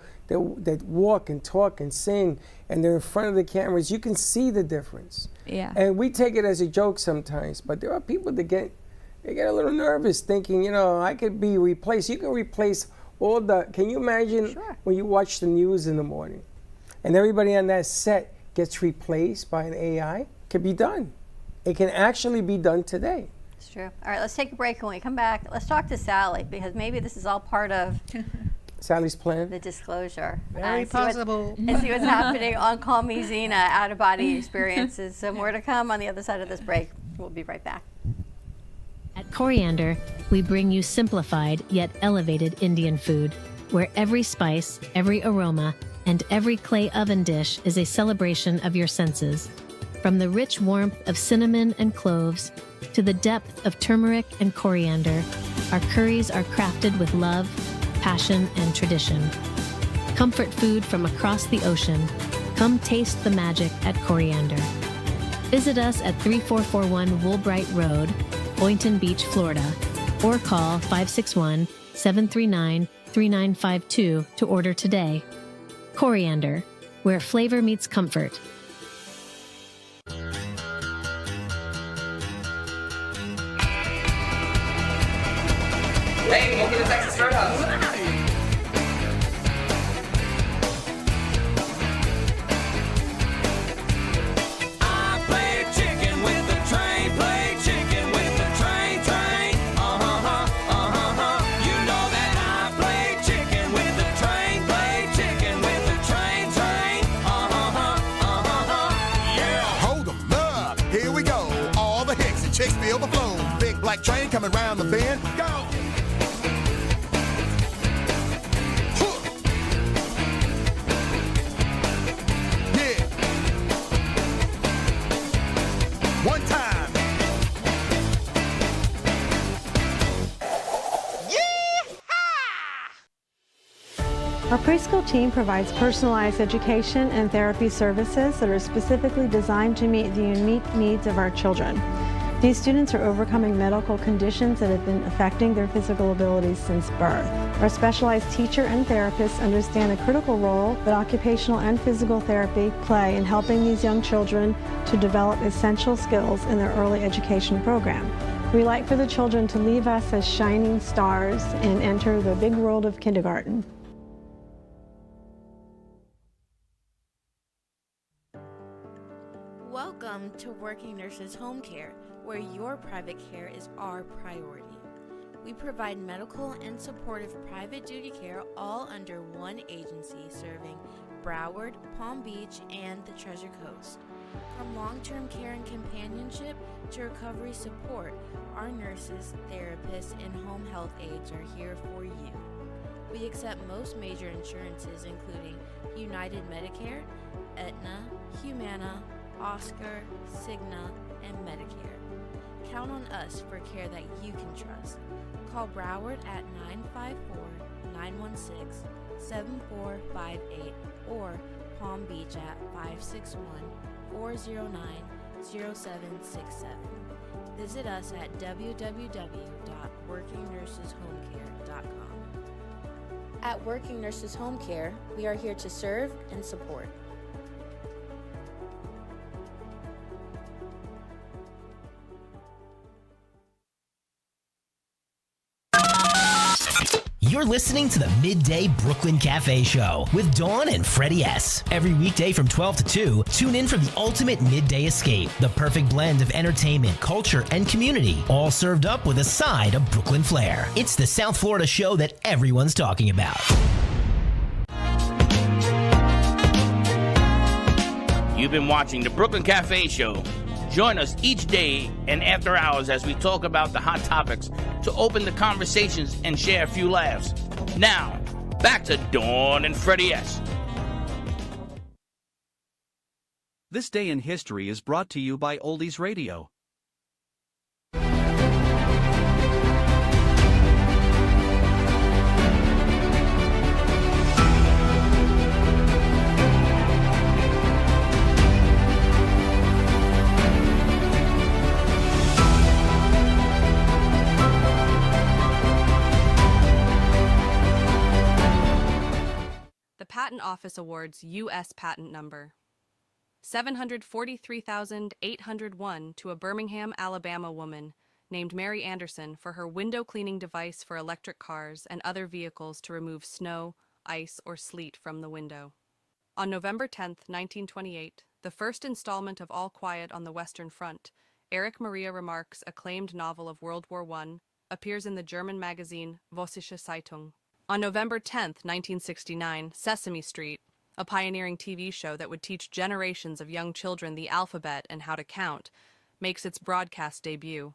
walk and talk and sing, and they're in front of the cameras. You can see the difference. Yeah. And we take it as a joke sometimes, but there are people that get a little nervous thinking, you know, I could be replaced. You can replace all the, can you imagine when you watch the news in the morning and everybody on that set gets replaced by an AI? It can be done. It can actually be done today. It's true. All right, let's take a break. When we come back, let's talk to Sally, because maybe this is all part of Sally's plan. the disclosure. Very possible. And see what's happening on Call Me Zena, out-of-body experiences. So more to come on the other side of this break. We'll be right back. At Coriander, we bring you simplified yet elevated Indian food, where every spice, every aroma, and every clay oven dish is a celebration of your senses. From the rich warmth of cinnamon and cloves to the depth of turmeric and coriander, our curries are crafted with love, passion, and tradition. Comfort food from across the ocean. Come taste the magic at Coriander. Visit us at 3441 Woolbright Road, Boynton Beach, Florida, or call 561-739-3952 to order today. Coriander, where flavor meets comfort. Hey, welcome to Texas Roadhouse. Train coming round the bend. Go! Yeah. One time. Our preschool team provides personalized education and therapy services that are specifically designed to meet the unique needs of our children. These students are overcoming medical conditions that have been affecting their physical abilities since birth. Our specialized teacher and therapists understand the critical role that occupational and physical therapy play in helping these young children to develop essential skills in their early education program. We like for the children to leave us as shining stars and enter the big world of kindergarten. Welcome to Working Nurses Home Care, where your private care is our priority. We provide medical and supportive private duty care all under one agency serving Broward, Palm Beach, and the Treasure Coast. From long-term care and companionship to recovery support, our nurses, therapists, and home health aides are here for you. We accept most major insurances including United Medicare, Aetna, Humana, Oscar, Cigna, and Medicare. Count on us for care that you can trust. Call Broward at 954-916-7458 or Palm Beach at 561-409-0767. Visit us at www.workingnurseshomecare.com. At Working Nurses Home Care, we are here to serve and support. You're listening to the Midday Brooklyn Cafe Show with Dawn and Freddie S. Every weekday from 12 to 2, tune in for the ultimate midday escape. The perfect blend of entertainment, culture, and community, all served up with a side of Brooklyn flair. It's the South Florida show that everyone's talking about. You've been watching the Brooklyn Cafe Show. Join us each day and after hours as we talk about the hot topics to open the conversations and share a few laughs. Now, back to Dawn and Freddie S. This Day in History is brought to you by Oldies Radio. The Patent Office awards U.S. patent number 743,801 to a Birmingham, Alabama woman named Mary Anderson for her window cleaning device for electric cars and other vehicles to remove snow, ice, or sleet from the window. On November 10, 1928, the first installment of All Quiet on the Western Front, Erich Maria Remarque's acclaimed novel of World War I, appears in the German magazine Vossische Zeitung. On November 10, 1969, Sesame Street, a pioneering TV show that would teach generations of young children the alphabet and how to count, makes its broadcast debut.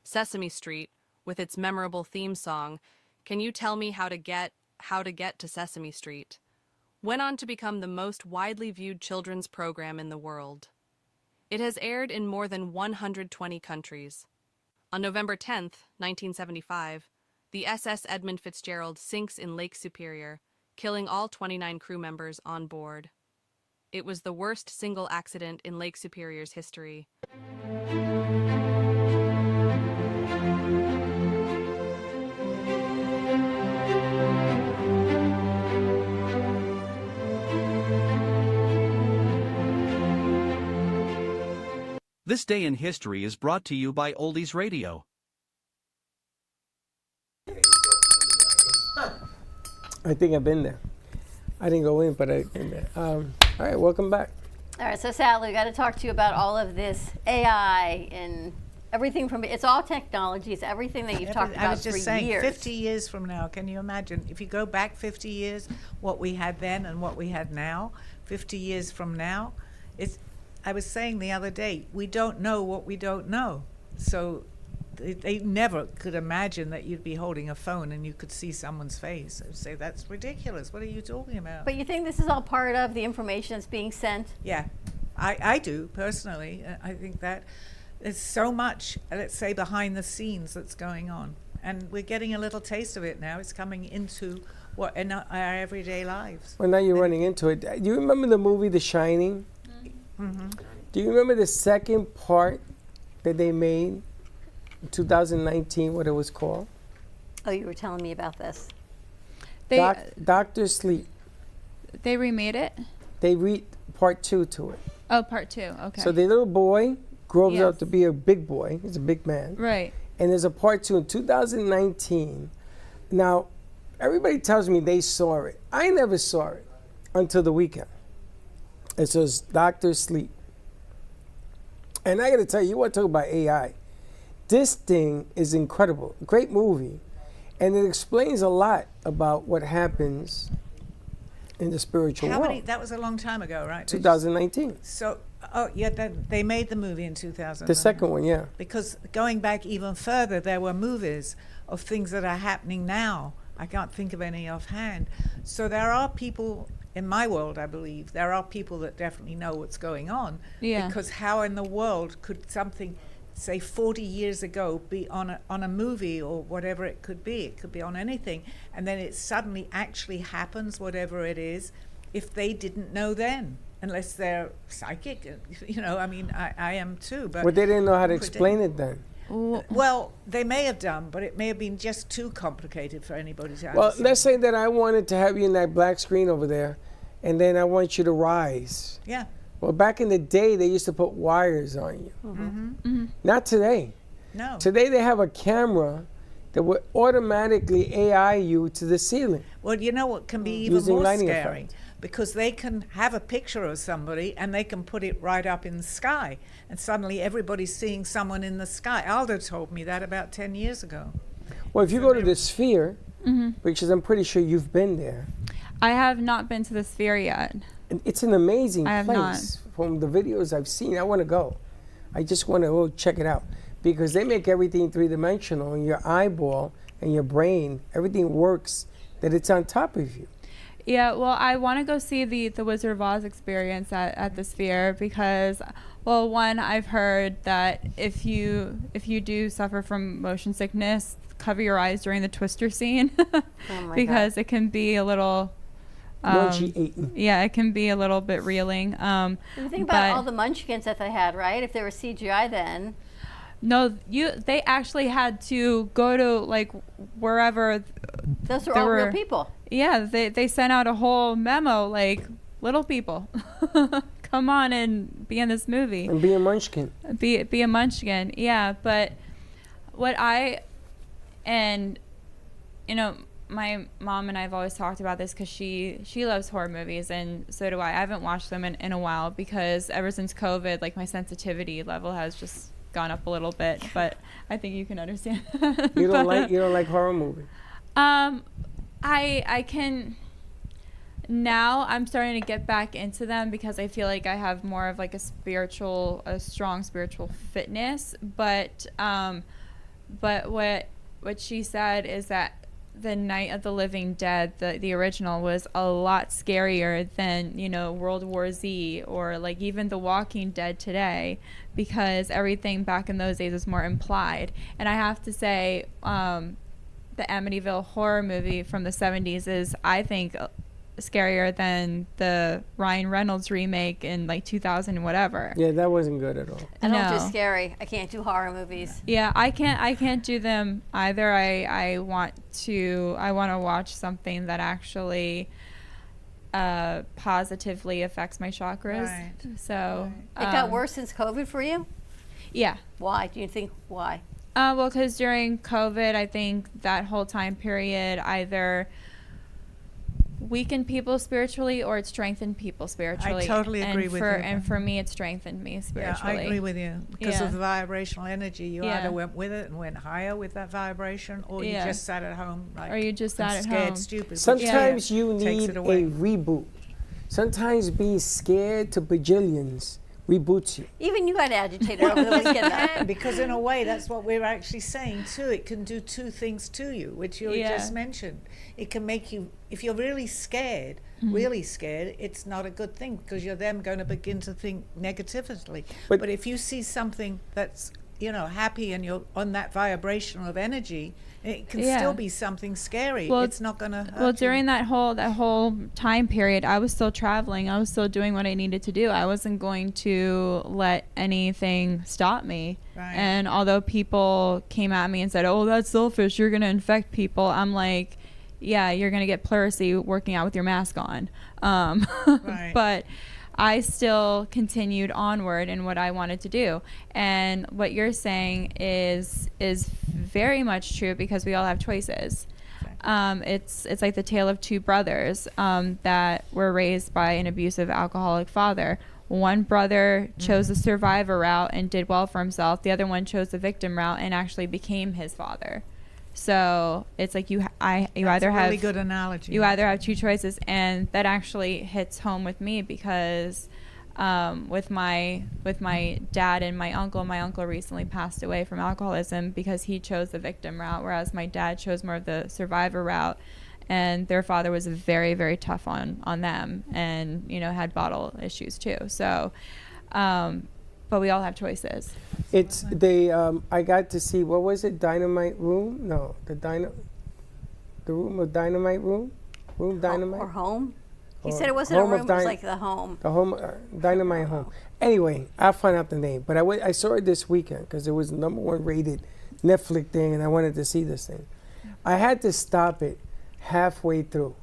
Sesame Street, with its memorable theme song, Can You Tell Me How to Get to Sesame Street?, went on to become the most widely viewed children's program in the world. It has aired in more than 120 countries. On November 10, 1975, the SS Edmund Fitzgerald sinks in Lake Superior, killing all 29 crew members on board. It was the worst single accident in Lake Superior's history. This Day in History is brought to you by Oldies Radio. I think I've been there. I didn't go in, but I've been there. All right, welcome back. All right, so Sally, we got to talk to you about all of this AI and everything from it's all technology. It's everything that you've talked about for years. I was just saying, 50 years from now, can you imagine if you go back 50 years, what we had then and what we had now? 50 years from now, I was saying the other day, we don't know what we don't know. So they never could imagine that you'd be holding a phone and you could see someone's face. I'd say, that's ridiculous. What are you talking about? But you think this is all part of the information that's being sent? Yeah, I do, personally. I think that there's so much, let's say, behind the scenes that's going on. And we're getting a little taste of it now. It's coming into in our everyday lives. Well, now you're running into it. Do you remember the movie The Shining? Mm-hmm. Do you remember the second part that they made in 2019, what it was called? Oh, you were telling me about this. Dr. Sleep. They remade it? They read part 2 to it. Oh, part 2, okay. So the little boy grows up to be a big boy. He's a big man. Right. And there's a part 2 in 2019. Now, everybody tells me they saw it. I never saw it until the weekend. It says Dr. Sleep. And I got to tell you, want to talk about AI. This thing is incredible. Great movie. And it explains a lot about what happens in the spiritual world. That was a long time ago, right? 2019. So, they made the movie in 2000. The second one, yeah. Because going back even further, there were movies of things that are happening now. I can't think of any offhand. So there are people in my world, I believe, there are people that definitely know what's going on. Yeah. Because how in the world could something, say 40 years ago, be on a movie or whatever it could be? It could be on anything. And then it suddenly actually happens, whatever it is, if they didn't know then. Unless they're psychic, I mean, I am too. But they didn't know how to explain it then. Well, they may have done, but it may have been just too complicated for anybody to understand. Well, let's say that I wanted to have you in that black screen over there, and then I want you to rise. Yeah. Well, back in the day, they used to put wires on you. Mm-hmm. Not today. No. Today, they have a camera that would automatically AI you to the ceiling. Well, you know what can be even Using more lighting scary? effect. Because they can have a picture of somebody and they can put it right up in the sky. And suddenly everybody's seeing someone in the sky. Aldo told me that about 10 years ago. Well, if you go to the Sphere, because I'm pretty sure you've been there. I have not been to the Sphere yet. It's an amazing I have place. not. From the videos I've seen, I want to go. I just want to go check it out. Because they make everything three-dimensional, and your eyeball and your brain, everything works, that it's on top of you. Yeah, well, I want to go see the Wizard of Oz experience at the Sphere because, well, one, I've heard that if you do suffer from motion sickness, cover your eyes during the Twister scene because it can be a little. Yeah, it can be a little bit reeling. Think about all the munchkins that they had, right? If they were CGI then. No, they actually had to go to like wherever. Those are all real people. Yeah, they sent out a whole memo like, little people, come on and be in this movie. And be a munchkin. Be a munchkin, yeah. But my mom and I have always talked about this because she loves horror movies and so do I. I haven't watched them in a while because ever since COVID, like my sensitivity level has just gone up a little bit, but I think you can understand. You don't like horror movies? I can now. I'm starting to get back into them because I feel like I have more of like a strong spiritual fitness. But what she said is that the Night of the Living Dead, the original, was a lot scarier than World War Z or like even The Walking Dead today, because everything back in those days was more implied. And I have to say, the Amityville horror movie from the 70s is, I think, scarier than the Ryan Reynolds remake in like 2000 and whatever. Yeah, that wasn't good at all. I don't do scary. I can't do horror movies. Yeah, I can't do them either. I want to watch something that actually positively affects my chakras. Right. So it got worse since COVID for you? Yeah. Why? Do you think why? Well, because during COVID, I think that whole time period either weakened people spiritually or it strengthened people spiritually. I totally agree with you. And for me, it strengthened me spiritually. Yeah, I agree with you. Because of the vibrational energy, you either went with it and went higher with that vibration, or you just sat at home like, or you just sat at scared home. Stupid. Sometimes you need a reboot. Sometimes being scared to bajillions reboots you. Even you got agitated over the weekend. Because in a way, that's what we're actually saying too. It can do two things to you, which you just mentioned. It can make you, if you're really scared, it's not a good thing because you're then going to begin to think negatively. But if you see something that's, happy and you're on that vibration of energy, it can still be something scary. Well, it's not going to hurt Well, you. during that whole time period, I was still traveling. I was still doing what I needed to do. I wasn't going to let anything stop me. Right. And although people came at me and said, "Oh, that's selfish. You're going to infect people," I'm like, "Yeah, you're going to get pleurisy working out with your mask on." Right. But I still continued onward in what I wanted to do. And what you're saying is very much true because we all have choices. It's like the tale of two brothers that were raised by an abusive alcoholic father. One brother chose the survivor route and did well for himself. The other one chose the victim route and actually became his father. So it's like you either have really good analogy. You either have two choices, and that actually hits home with me because with my dad and my uncle recently passed away from alcoholism because he chose the victim route, whereas my dad chose more of the survivor route. and their father was very, very tough on them, and had bottle issues too. So, but we all have choices. It's I got to see, what was it? Dynamite Room? No, the room of Dynamite Room Dynamite Or home. He Or said it wasn't a Home of room. It was Dy- like the home. The home, Dynamite Home. Anyway, I'll find out the name. But I saw it this weekend because it was the #1 rated Netflix thing, and I wanted to see this thing. I had to stop it halfway through.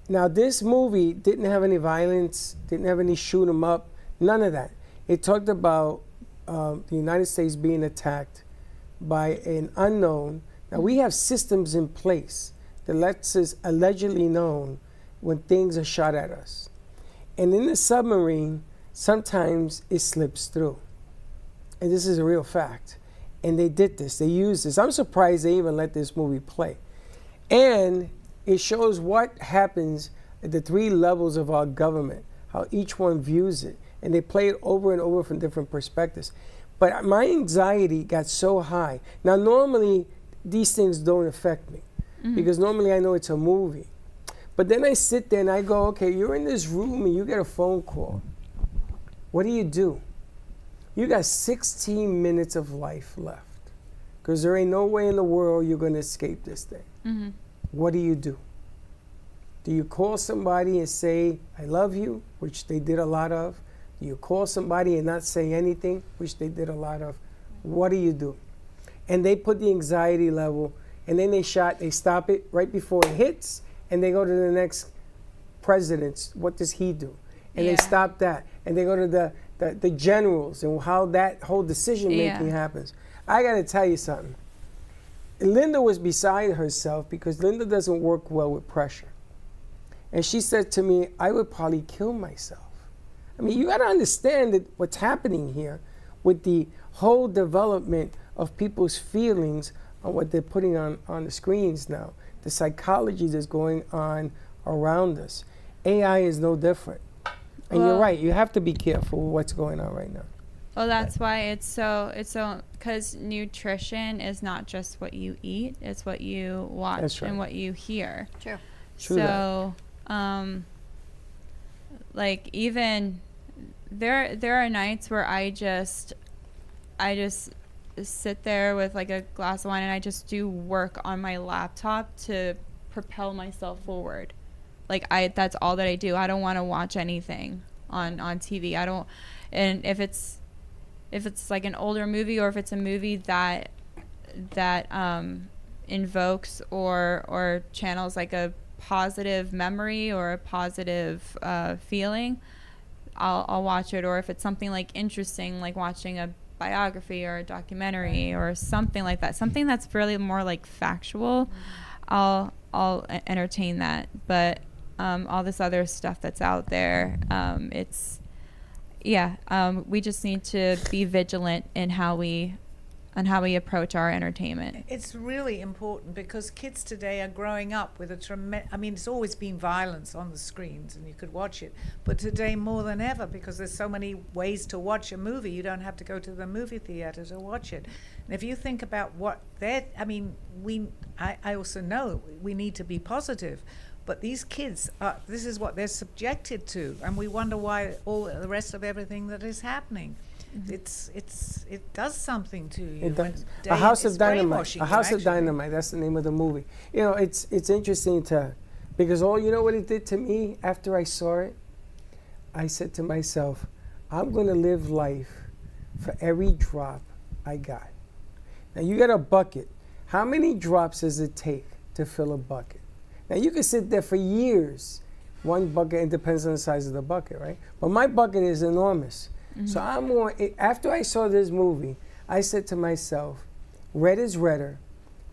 Now, this movie didn't have any violence, didn't have any shoot 'em up, none of that. It talked about the United States being attacked by an unknown. Now, we have systems in place that lets us allegedly know when things are shot at us. And in the submarine, sometimes it slips through. And this is a real fact. And they did this, they used this. I'm surprised they even let this movie play. And it shows what happens at the 3 levels of our government, how each one views it. And they play it over and over from different perspectives. But my anxiety got so high. Now, normally, these things don't affect me because normally I know it's a movie. But then I sit there and I go, okay, you're in this room and you get a phone call. What do? You got 16 minutes of life left because there ain't no way in the world you're going to escape this thing. What do? Do you call somebody and say, I love you, which they did a lot of? Do you call somebody and not say anything, which they did a lot of? What do? And they put the anxiety level, and then they stop it right before it hits, and they go to the next president. What does he do? And they stop that, and they go to the generals and how that whole decision making happens. I got to tell you something. Linda was beside herself because Linda doesn't work well with pressure. And she said to me, I would probably kill myself. I mean, you got to understand that what's happening here with the whole development of people's feelings on what they're putting on the screens now, the psychology that's going on around us. AI is no different. And you're right, you have to be careful with what's going on right now. Well, that's why it's so, because nutrition is not just what you eat, it's what you watch and what you hear. True. So, like, even there are nights where I just sit there with like a glass of wine and I just do work on my laptop to propel myself forward. Like, that's all that I do. I don't want to watch anything on TV. I don't, and if it's like an older movie or if it's a movie that invokes or channels like a positive memory or a positive feeling, I'll watch it. Or if it's something like interesting, like watching a biography or a documentary or something like that, something that's really more like factual, I'll entertain that. But all this other stuff that's out there, we just need to be vigilant in how we approach our entertainment. It's really important because kids today are growing up with it's always been violence on the screens and you could watch it, but today more than ever, because there's so many ways to watch a movie, you don't have to go to the movie theater to watch it. And if you think about what I also know we need to be positive, but these kids, this is what they're subjected to, and we wonder why all the rest of everything that is happening. It does something to you. It does. A House of Dynamite. A House of Dynamite. That's the name of the movie. You know, it's interesting because you know what it did to me after I saw it? I said to myself, I'm going to live life for every drop I got. Now you got a bucket. How many drops does it take to fill a bucket? Now you can sit there for years. One bucket, it depends on the size of the bucket, right? But my bucket is enormous. So after I saw this movie, I said to myself, red is redder,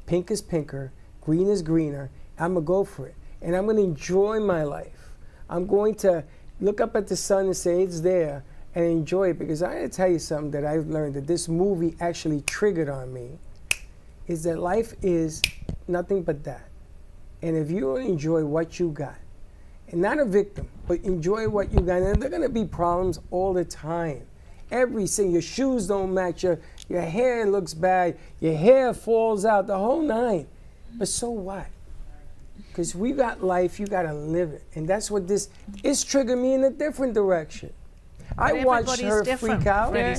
pink is pinker, green is greener. I'm going to go for it. And I'm going to enjoy my life. I'm going to look up at the sun and say it's there and enjoy it. Because I got to tell you something that I've learned that this movie actually triggered on me, is that life is nothing but that. And if you don't enjoy what you got, and not a victim, but enjoy what you got. And there are going to be problems all the time. Your shoes don't match, your hair looks bad, your hair falls out, the whole nine. But so what? Because we got life, you got to live it. And that's what this is triggered me in a different direction. I watched her freak out. There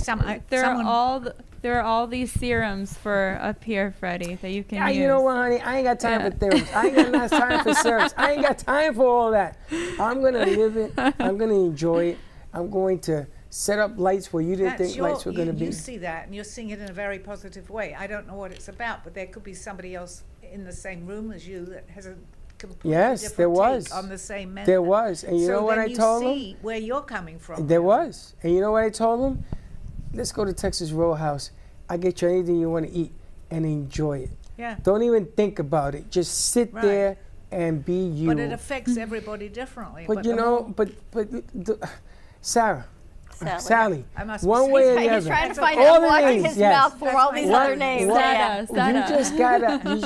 are all these serums for up here, Freddie, that you can use. You know what, honey? I ain't got time for serums. I ain't got enough time for serums. I ain't got time for all that. I'm going to live it. I'm going to enjoy it. I'm going to set up lights where you didn't think lights were going to be. You see that, and you're seeing it in a very positive way. I don't know what it's about, but there could be somebody else in the same room as you that has a completely different there was. take on the same method. There was. And you know what I told him? So then you see where you're coming from. There was. And you know what I told him? Let's go to Texas Roadhouse. I'll get you anything you want to eat and enjoy it. Yeah. Don't even think about it. Just sit there and be you. But it affects everybody differently. But you know, Sarah, Sally, one way or the other. He's trying to find out watching his mouth for all these other names. You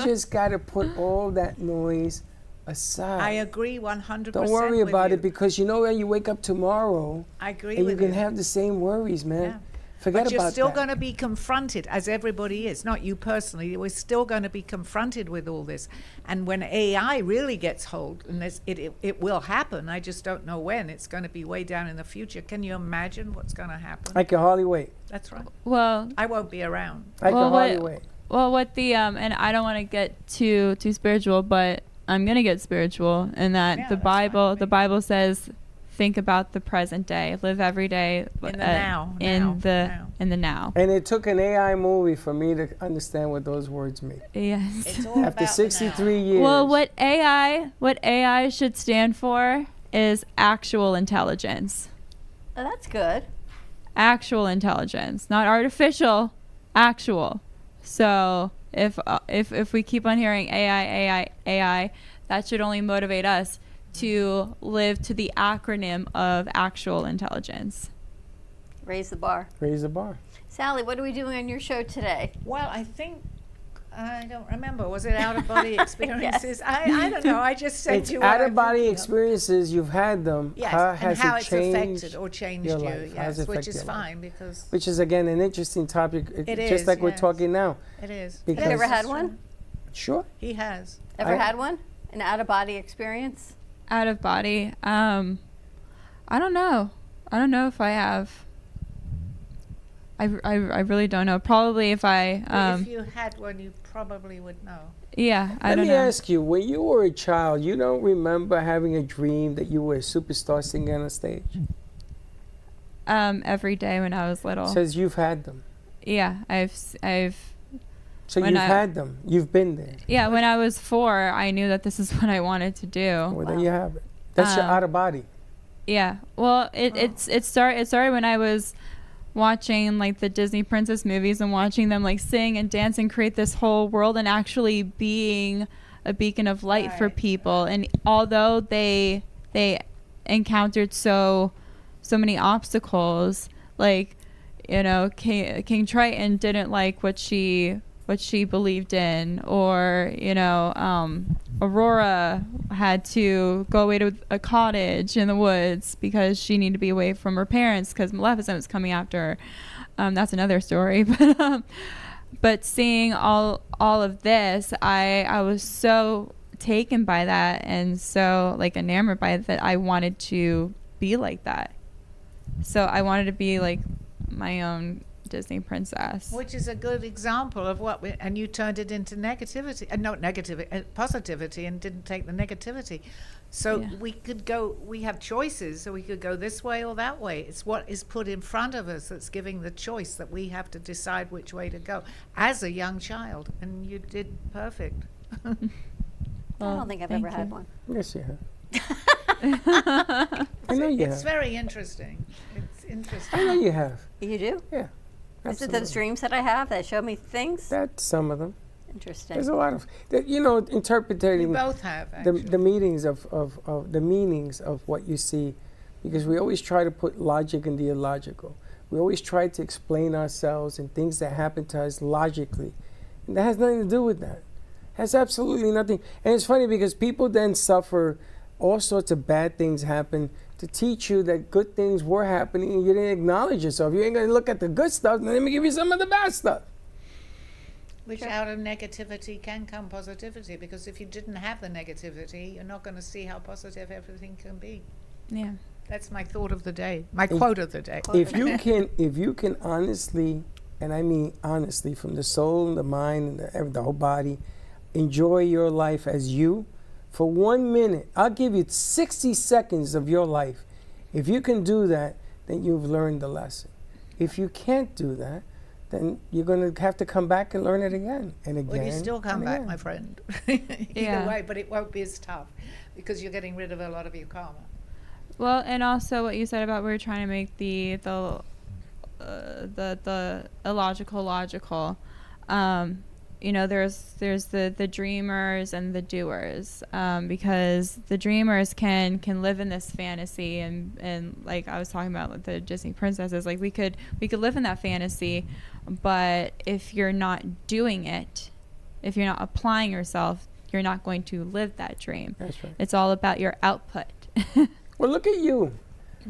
just gotta put all that noise aside. I agree 100%. Don't worry about it, because you know when you wake up tomorrow, I agree and with you can have the same worries, man. Yeah. Forget but you're about still that. going to be confronted, as everybody is, not you personally. We're still going to be confronted with all this. And when AI really gets hold, and it will happen, I just don't know when. It's going to be way down in the future. Can you imagine what's going to happen? I can hardly wait. That's right. Well, I won't be around. I can hardly wait. Well, what the and I don't want to get too spiritual, but I'm gonna get spiritual in that the Bible says, think about the present day, live every day in the now. In the now. And it took an AI movie for me to understand what those words mean. Yes. It's all After 63 years. Well, what AI should stand for is actual intelligence. Oh, that's good. Actual intelligence, not artificial, actual. So if we keep on hearing AI, that should only motivate us to live to the acronym of actual intelligence. Raise the bar. Raise the bar. Sally, what are we doing on your show today? Well, I don't remember. Was it out-of-body experiences? I don't know. I just said it's out-of-body experiences. You've had them. Yes, how and has how it it's changed affected or changed your you. life? Yes, which is fine because. Which is again an interesting topic. It just is, like we're yes. talking now. It is. Have you ever had one? Sure. He has. Ever had one? An out-of-body experience? Out of body. I don't know. I don't know if I have. I really don't know. Probably if I. If you had one, you probably would know. Yeah, I don't know. Let me ask you: when you were a child, you don't remember having a dream that you were a superstar singing on a stage? Every day when I was little. Says you've had them. Yeah, I've. So you've had them. You've been there. Yeah, when I was 4, I knew that this is what I wanted to do. Well, there you have it. That's your out of body. Yeah. Well, it started when I was watching like the Disney princess movies and watching them like sing and dance and create this whole world and actually being a beacon of light for people. And although they encountered so many obstacles, like, you know, King Triton didn't like what she believed in, or, you know, Aurora had to go away to a cottage in the woods because she needed to be away from her parents because Maleficent was coming after her. That's another story. But seeing all of this, I was so taken by that and so like enamored by it that I wanted to be like that. So I wanted to be like my own Disney princess, which is a good example of what and you turned it into negativity, positivity, and didn't take the negativity. So we have choices, so we could go this way or that way. It's what is put in front of us that's giving the choice that we have to decide which way to go as a young child, and you did perfect. I don't think I've ever had one. Yes, you have. I know you have. It's very interesting. It's interesting. I know you have. You do? Yeah. Is it those dreams that I have that show me things? That's some of them. Interesting. There's a lot of, you know, interpreting. You both have, actually. The meanings of the meanings of what you see, because we always try to put logic in the illogical. We always try to explain ourselves and things that happen to us logically, and that has nothing to do with that. It has absolutely nothing. And it's funny because people then suffer. All sorts of bad things happen to teach you that good things were happening and you didn't acknowledge yourself. You ain't going to look at the good stuff, and let me give you some of the bad stuff. Which out of negativity can come positivity, because if you didn't have the negativity, you're not going to see how positive everything can be. Yeah. That's my thought of the day, my quote of the day. If you can honestly, and I mean honestly, from the soul, the mind, and the whole body, enjoy your life as you, for 1 minute, I'll give you 60 seconds of your life. If you can do that, then you've learned the lesson. If you can't do that, then you're going to have to come back and learn it again and again. Well, you still come back, again. my friend. Either way, but it won't be as tough because you're getting rid of a lot of your karma. Well, and also what you said about we're trying to make the illogical logical. You know, there's the dreamers and the doers, because the dreamers can live in this fantasy and like I was talking about with the Disney princesses, like we could live in that fantasy, but if you're not doing it, if you're not applying yourself, you're not going to live that dream. That's right. It's all about your output. Well, look at you.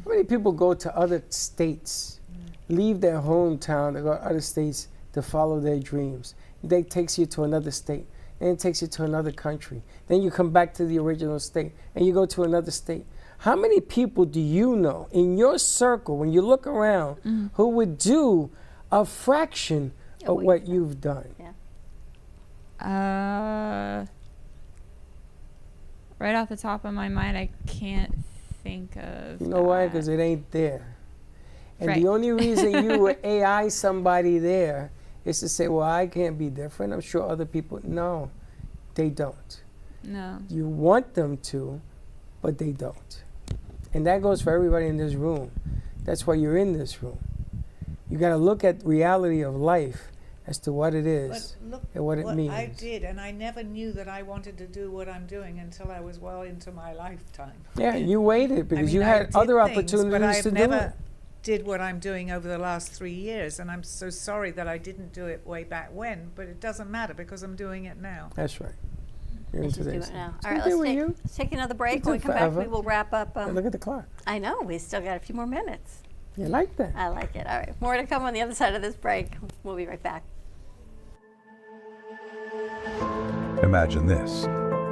How many people go to other states, leave their hometown to go to other states to follow their dreams? That takes you to another state, and it takes you to another country. Then you come back to the original state, and you go to another state. How many people do you know in your circle, when you look around, who would do a fraction of what you've done? Yeah. Right off the top of my mind, I can't think of. You know why? Because it ain't there. And Right. the only reason you would AI somebody there is to say, well, I can't be different. I'm sure other people. No, they don't. No. You want them to, but they don't. And that goes for everybody in this room. That's why you're in this room. You got to look at reality of life as to what it is and what it means. I did, and I never knew that I wanted to do what I'm doing until I was well into my lifetime. Yeah, you waited because you had other opportunities to do it. Did what I'm doing over the last 3 years, and I'm so sorry that I didn't do it way back when, but it doesn't matter because I'm doing it now. That's right. You're into Do this. it now. It's All right, gonna be with let's take another break. It's When we come back, forever. we will wrap up. Look at the clock. I know, we still got a few more minutes. You like that? I like it. All right, more to come on the other side of this break. We'll be right back. Imagine this.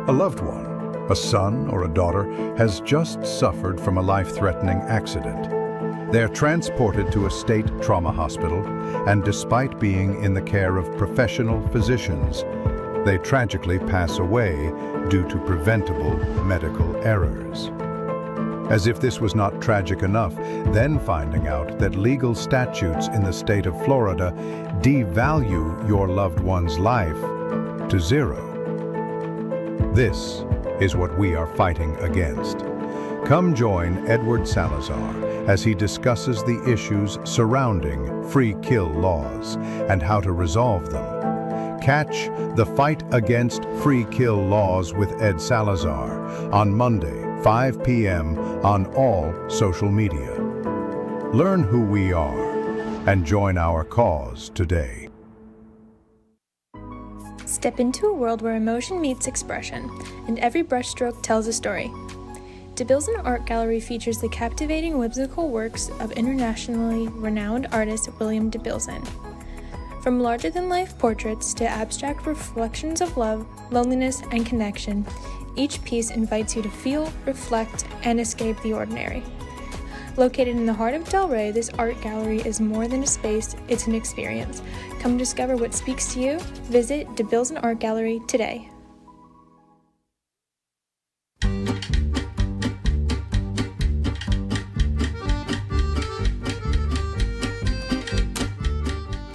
A loved one, a son or a daughter, has just suffered from a life-threatening accident. They're transported to a state trauma hospital, and despite being in the care of professional physicians, they tragically pass away due to preventable medical errors. As if this was not tragic enough, then finding out that legal statutes in the state of Florida devalue your loved one's life to zero. This is what we are fighting against. Come join Edward Salazar as he discusses the issues surrounding free kill laws and how to resolve them. Catch The Fight Against Free Kill Laws with Ed Salazar on Monday, 5 p.m. on all social media. Learn who we are and join our cause today. Step into a world where emotion meets expression, and every brushstroke tells a story. DeBilson Art Gallery features the captivating whimsical works of internationally renowned artist William DeBilson. From larger-than-life portraits to abstract reflections of love, loneliness, and connection, each piece invites you to feel, reflect, and escape the ordinary. Located in the heart of Delray, this art gallery is more than a space, it's an experience. Come discover what speaks to you. Visit DeBilson Art Gallery today.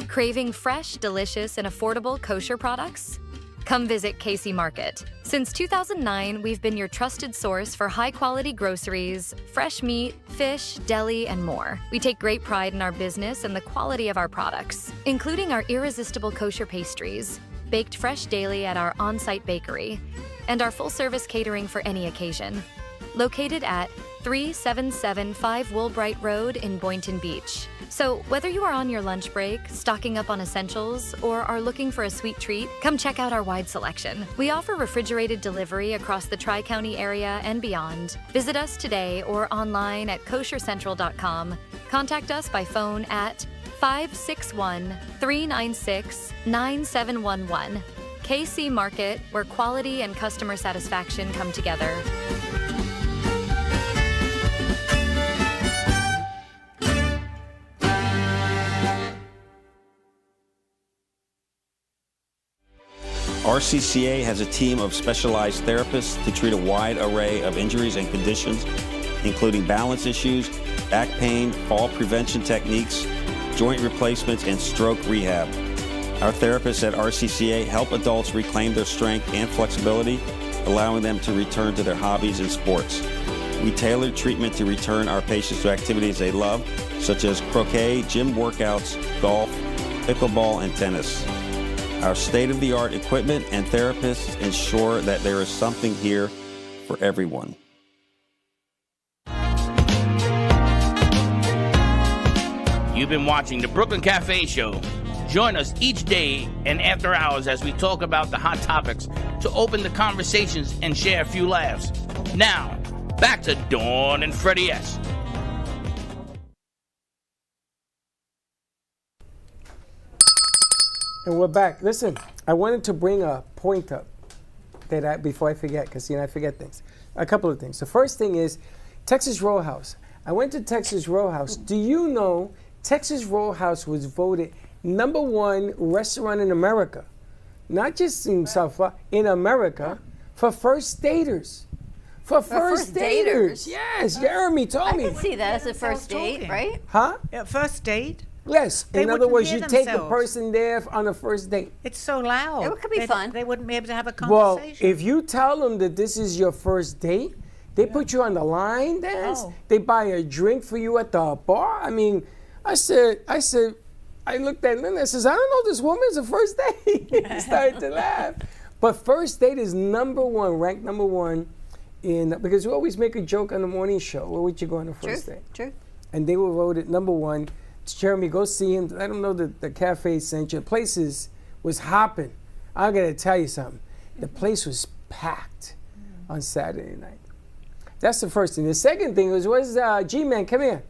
Craving fresh, delicious, and affordable kosher products? Come visit Casey Market. Since 2009, we've been your trusted source for high-quality groceries, fresh meat, fish, deli, and more. We take great pride in our business and the quality of our products, including our irresistible kosher pastries, baked fresh daily at our on-site bakery, and our full-service catering for any occasion. Located at 3775 Woolbright Road in Boynton Beach. So whether you are on your lunch break, stocking up on essentials, or are looking for a sweet treat, come check out our wide selection. We offer refrigerated delivery across the Tri-County area and beyond. Visit us today or online at koshercentral.com. Contact us by phone at 561-396-9711. KC Market, where quality and customer satisfaction come together. RCCA has a team of specialized therapists to treat a wide array of injuries and conditions, including balance issues, back pain, fall prevention techniques, joint replacements, and stroke rehab. Our therapists at RCCA help adults reclaim their strength and flexibility, allowing them to return to their hobbies and sports. We tailor treatment to return our patients to activities they love, such as croquet, gym workouts, golf, pickleball, and tennis. Our state-of-the-art equipment and therapists ensure that there is something here for everyone. You've been watching the Brooklyn Cafe Show. Join us each day and after hours as we talk about the hot topics to open the conversations and share a few laughs. Now, back to Dawn and Freddy S. And we're back. Listen, I wanted to bring a point up before I forget, because I forget things. A couple of things. The first thing is Texas Roadhouse. I went to Texas Roadhouse. Do you know Texas Roadhouse was voted #1 restaurant in America, not just in South Florida, in America, for first daters. For first daters. Yes, Jeremy told me. I can see that as a first date, right? Huh? Yeah, first date? Yes. They In other wouldn't words, hear you take a themselves. person there on a first date. It's so loud. It could be fun. They wouldn't be able to have a Well, conversation. if you tell them that this is your first date, they put you on the line dance. Oh. They buy a drink for you at the bar. I mean, I looked at Linda and says, I don't know this woman. It's a first date. I started to laugh. But first date is #1, ranked #1 because we always make a joke on the morning show. Where would you go on a first date? True. And they were voted #1. Jeremy, go see him. Let him know that the cafe sent you. The place was hopping. I gotta tell you something. The place was packed on Saturday night. That's the first thing. The second thing was G-Man, come here.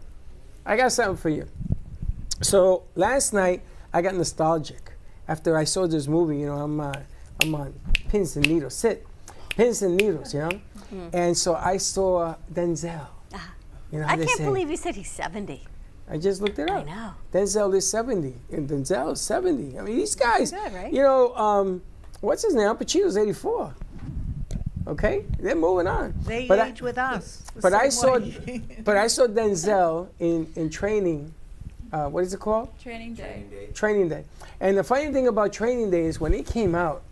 I got something for you. So last night I got nostalgic after I saw this movie. I'm on pins and needles. Pins and needles. And so I saw Denzel. I can't believe you said he's 70. I just looked it up. I know. Denzel is 70, and Denzel is 70. I mean, these guys, Good, right? what's his name? Al Pacino's 84. Okay, they're moving on. They age with us. But I saw Denzel in Training. What is it called? Training Day. Training Day. And the funny thing about Training Day is when it came out,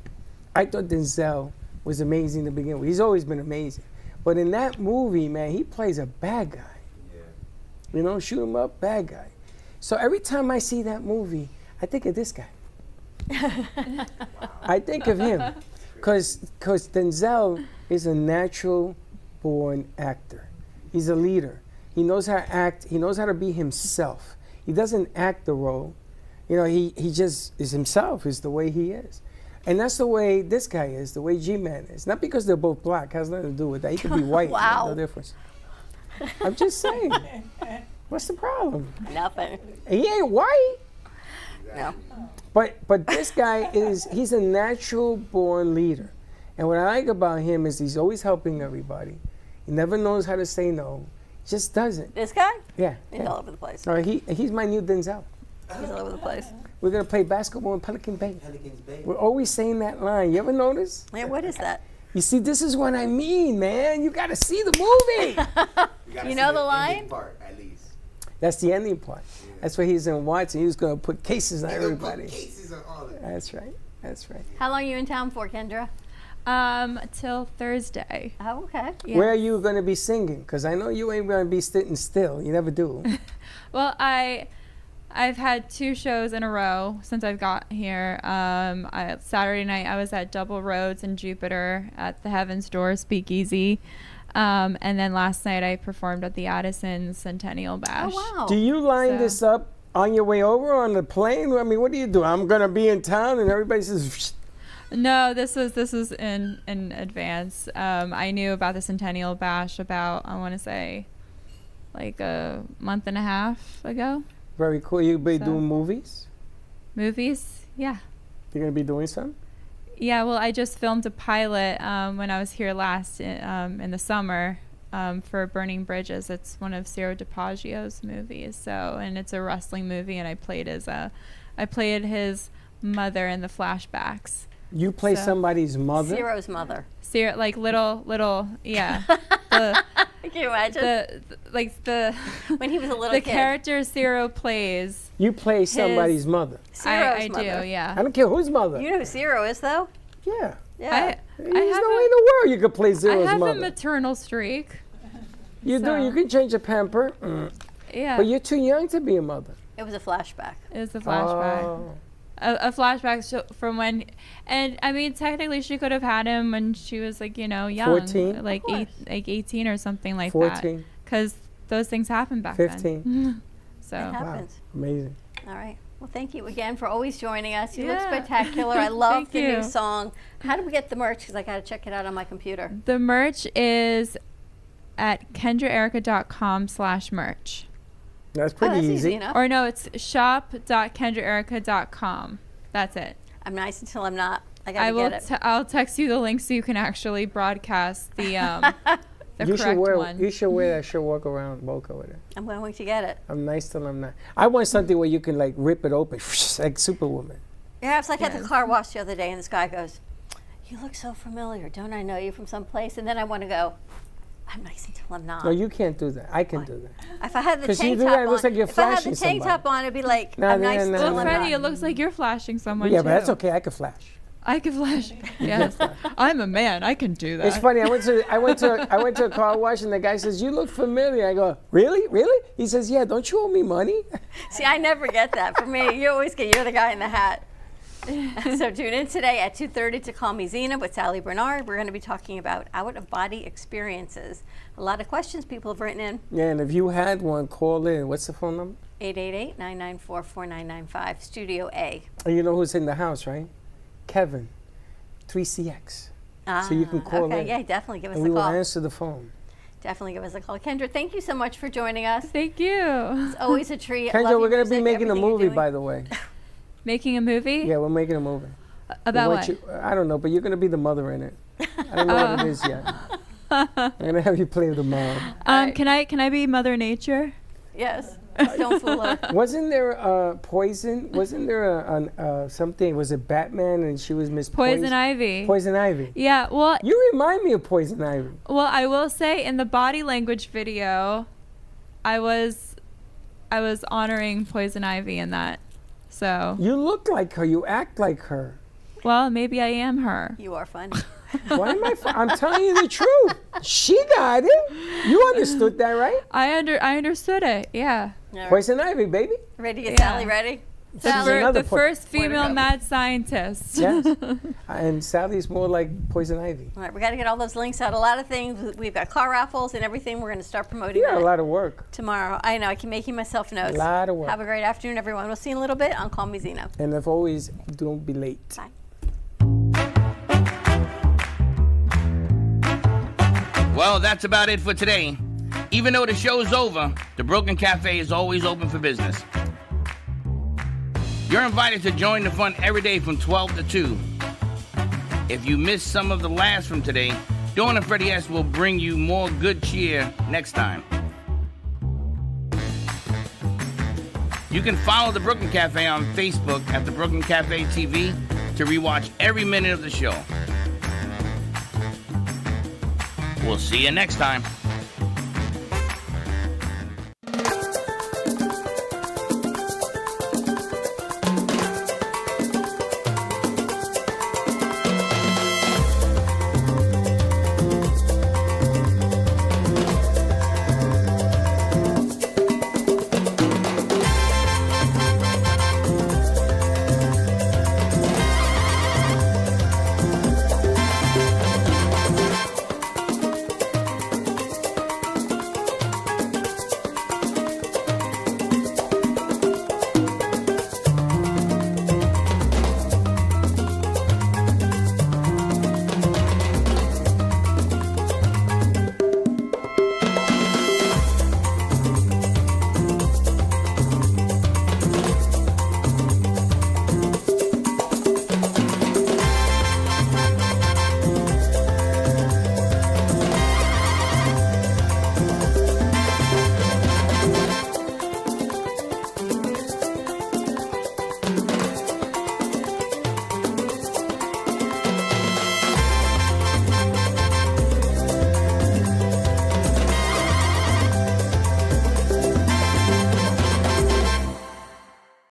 I thought Denzel was amazing to begin with. He's always been amazing. But in that movie, man, he plays a bad guy. Shoot him up, bad guy. So every time I see that movie, I think of this guy. I think of him. Because Denzel is a natural-born actor. He's a leader. He knows how to act. He knows how to be himself. He doesn't act the role. He just is himself, is the way he is. And that's the way this guy is, the way G-Man is. Not because they're both black, has nothing to do with that. He could be white. Wow. No difference. I'm just saying. What's the problem? Nothing. He ain't white. No. But this guy he's a natural-born leader. And what I like about him is he's always helping everybody. He never knows how to say no. He just doesn't. This guy? Yeah. He's all over the place. All right, he's my new Denzel. He's all over the place. We're going to play basketball in Pelican Bay. We're always saying that line. You ever notice? Man, what is that? You see, this is what I mean, man. You got to see the movie. You know the line? Part, at least. That's the ending part. Yeah. That's where he's in Watson. He was going to put cases on everybody. Put cases on all of them. That's right. That's right. How long are you in town for, Kendra? Till Thursday. Oh, okay. Yeah. Where are you going to be singing? Because I know you ain't going to be sitting still. You never do. Well, I've had 2 shows in a row since I've got here. Saturday night I was at Double Roads in Jupiter at the Heaven's Door Speakeasy. And then last night I performed at the Addison Centennial Bash. Oh, wow. Do you line this up on your way over on the plane? I mean, what do you do? I'm going to be in town and everybody says... No, this was in advance. I knew about the Centennial Bash about, I want to say, like a month and a half ago. Very cool. You'll be doing movies? Movies? Yeah. You're going to be doing some? Yeah, well, I just filmed a pilot when I was here last in the summer for Burning Bridges. It's one of Ciro DiPaggio's movies. So, and it's a wrestling movie, and I played his mother in the flashbacks. You play somebody's mother? Ciro's mother. Ciro, like little, yeah. Can you imagine? When he was a little the kid. character Ciro plays. You play somebody's mother? I Ciro's mother. do, yeah. I don't care whose mother. You know who Ciro is, though? Yeah. Yeah. There's no way in the world you could play Ciro's I have mother. a maternal streak. You do. You can change a pamper. Yeah. But you're too young to be a mother. It was a flashback. It was a flashback. Oh. A flashback from when, and I mean, technically she could have had him when she was like, young, 14? like 18 or something like 14. that. Because those things happened back 15. then. So It happens. Wow. Amazing. All right. Well, thank you again for always joining us. You look Yeah. spectacular. I love Thank the you. new song. How do we get the merch? Because I got to check it out on my computer. The merch is at kendraerika.com/merch. That's pretty easy. enough. Or no, it's shop.kendraerika.com. That's it. I'm nice until I'm not. I got to get it. I'll text you the link so you can actually broadcast the You should correct wear. one. You should wear that. Should walk around Boca with it. I'm going to get it. I'm nice till I'm not. I want something where you can like rip it open, like Superwoman. Yeah, it's like at the car wash the other day, and this guy goes, "You look so familiar. Don't I know you from someplace?" And then I want to go, "I'm nice until I'm not." No, you can't do that. I can do that. If I had the 'Cause you tank do top that, it looks on, like you're if I had the flashing tank somebody. top on, it'd be like, No, "I'm no, nice no, until Well, I'm Freddie, not." it looks like you're flashing someone Yeah, too. but that's okay. I can flash. I can flash. Yes, I'm a man. I can do that. It's funny. I went to a car wash and the guy says, "You look familiar." I go, "Really? Really?" He says, "Yeah. Don't you owe me money?" See, I never get that. For me, you always get, you're the guy in the hat. So tune in today at 2:30 to Call Me Zena with Sally Barnard. We're going to be talking about out-of-body experiences. A lot of questions people have written in. Yeah, and if you had one, call in. What's the phone number? 888-994-4995, Studio A. And you know who's in the house, right? Kevin, 3CX. So you can call okay, in. yeah, definitely give us and a we will call. answer the phone. Definitely give us a call. Kendra, thank you so much for joining us. Thank you. It's always a treat. Kendra, Love we're your going to be music, making a everything you're movie, doing. by the way. Making a movie? Yeah, we're making a movie. About what? I don't know, but you're going to be the mother in it. I don't know what it is yet. I'm going to have you play the mom. Can I be Mother Nature? Yes. Don't fool her. Wasn't there Poison? Wasn't there something? Was it Batman and she was Miss Poison Ivy. Poison Ivy. Yeah, well, You remind me of Poison Ivy. well, I will say in the body language video, I was honoring Poison Ivy in that. So, You look like her. You act like her. well, maybe I am her. You are funny. Why am I? I'm telling you the truth. She got it. You understood that, right? I understood it. Yeah. Poison Ivy, baby. Ready to get Sally ready? Another The first female mad scientist. Yes. And Sally's more like Poison Ivy. All right, we got to get all those links out. A lot of things. We've got car raffles and everything. We're going to start promoting You got that a lot of work. tomorrow. I know. I keep making myself notes. A lot of work. Have a great afternoon, everyone. We'll see you in a little bit on Call Me Zena. And as always, don't be late. Bye. Well, that's about it for today. Even though the show's over, the Broken Cafe is always open for business. You're invited to join the fun every day from 12 to 2. If you missed some of the laughs from today, Dawn and Freddy S will bring you more good cheer next time. You can follow the Brooklyn Cafe on Facebook at the Brooklyn Cafe TV to rewatch every minute of the show. We'll see you next time.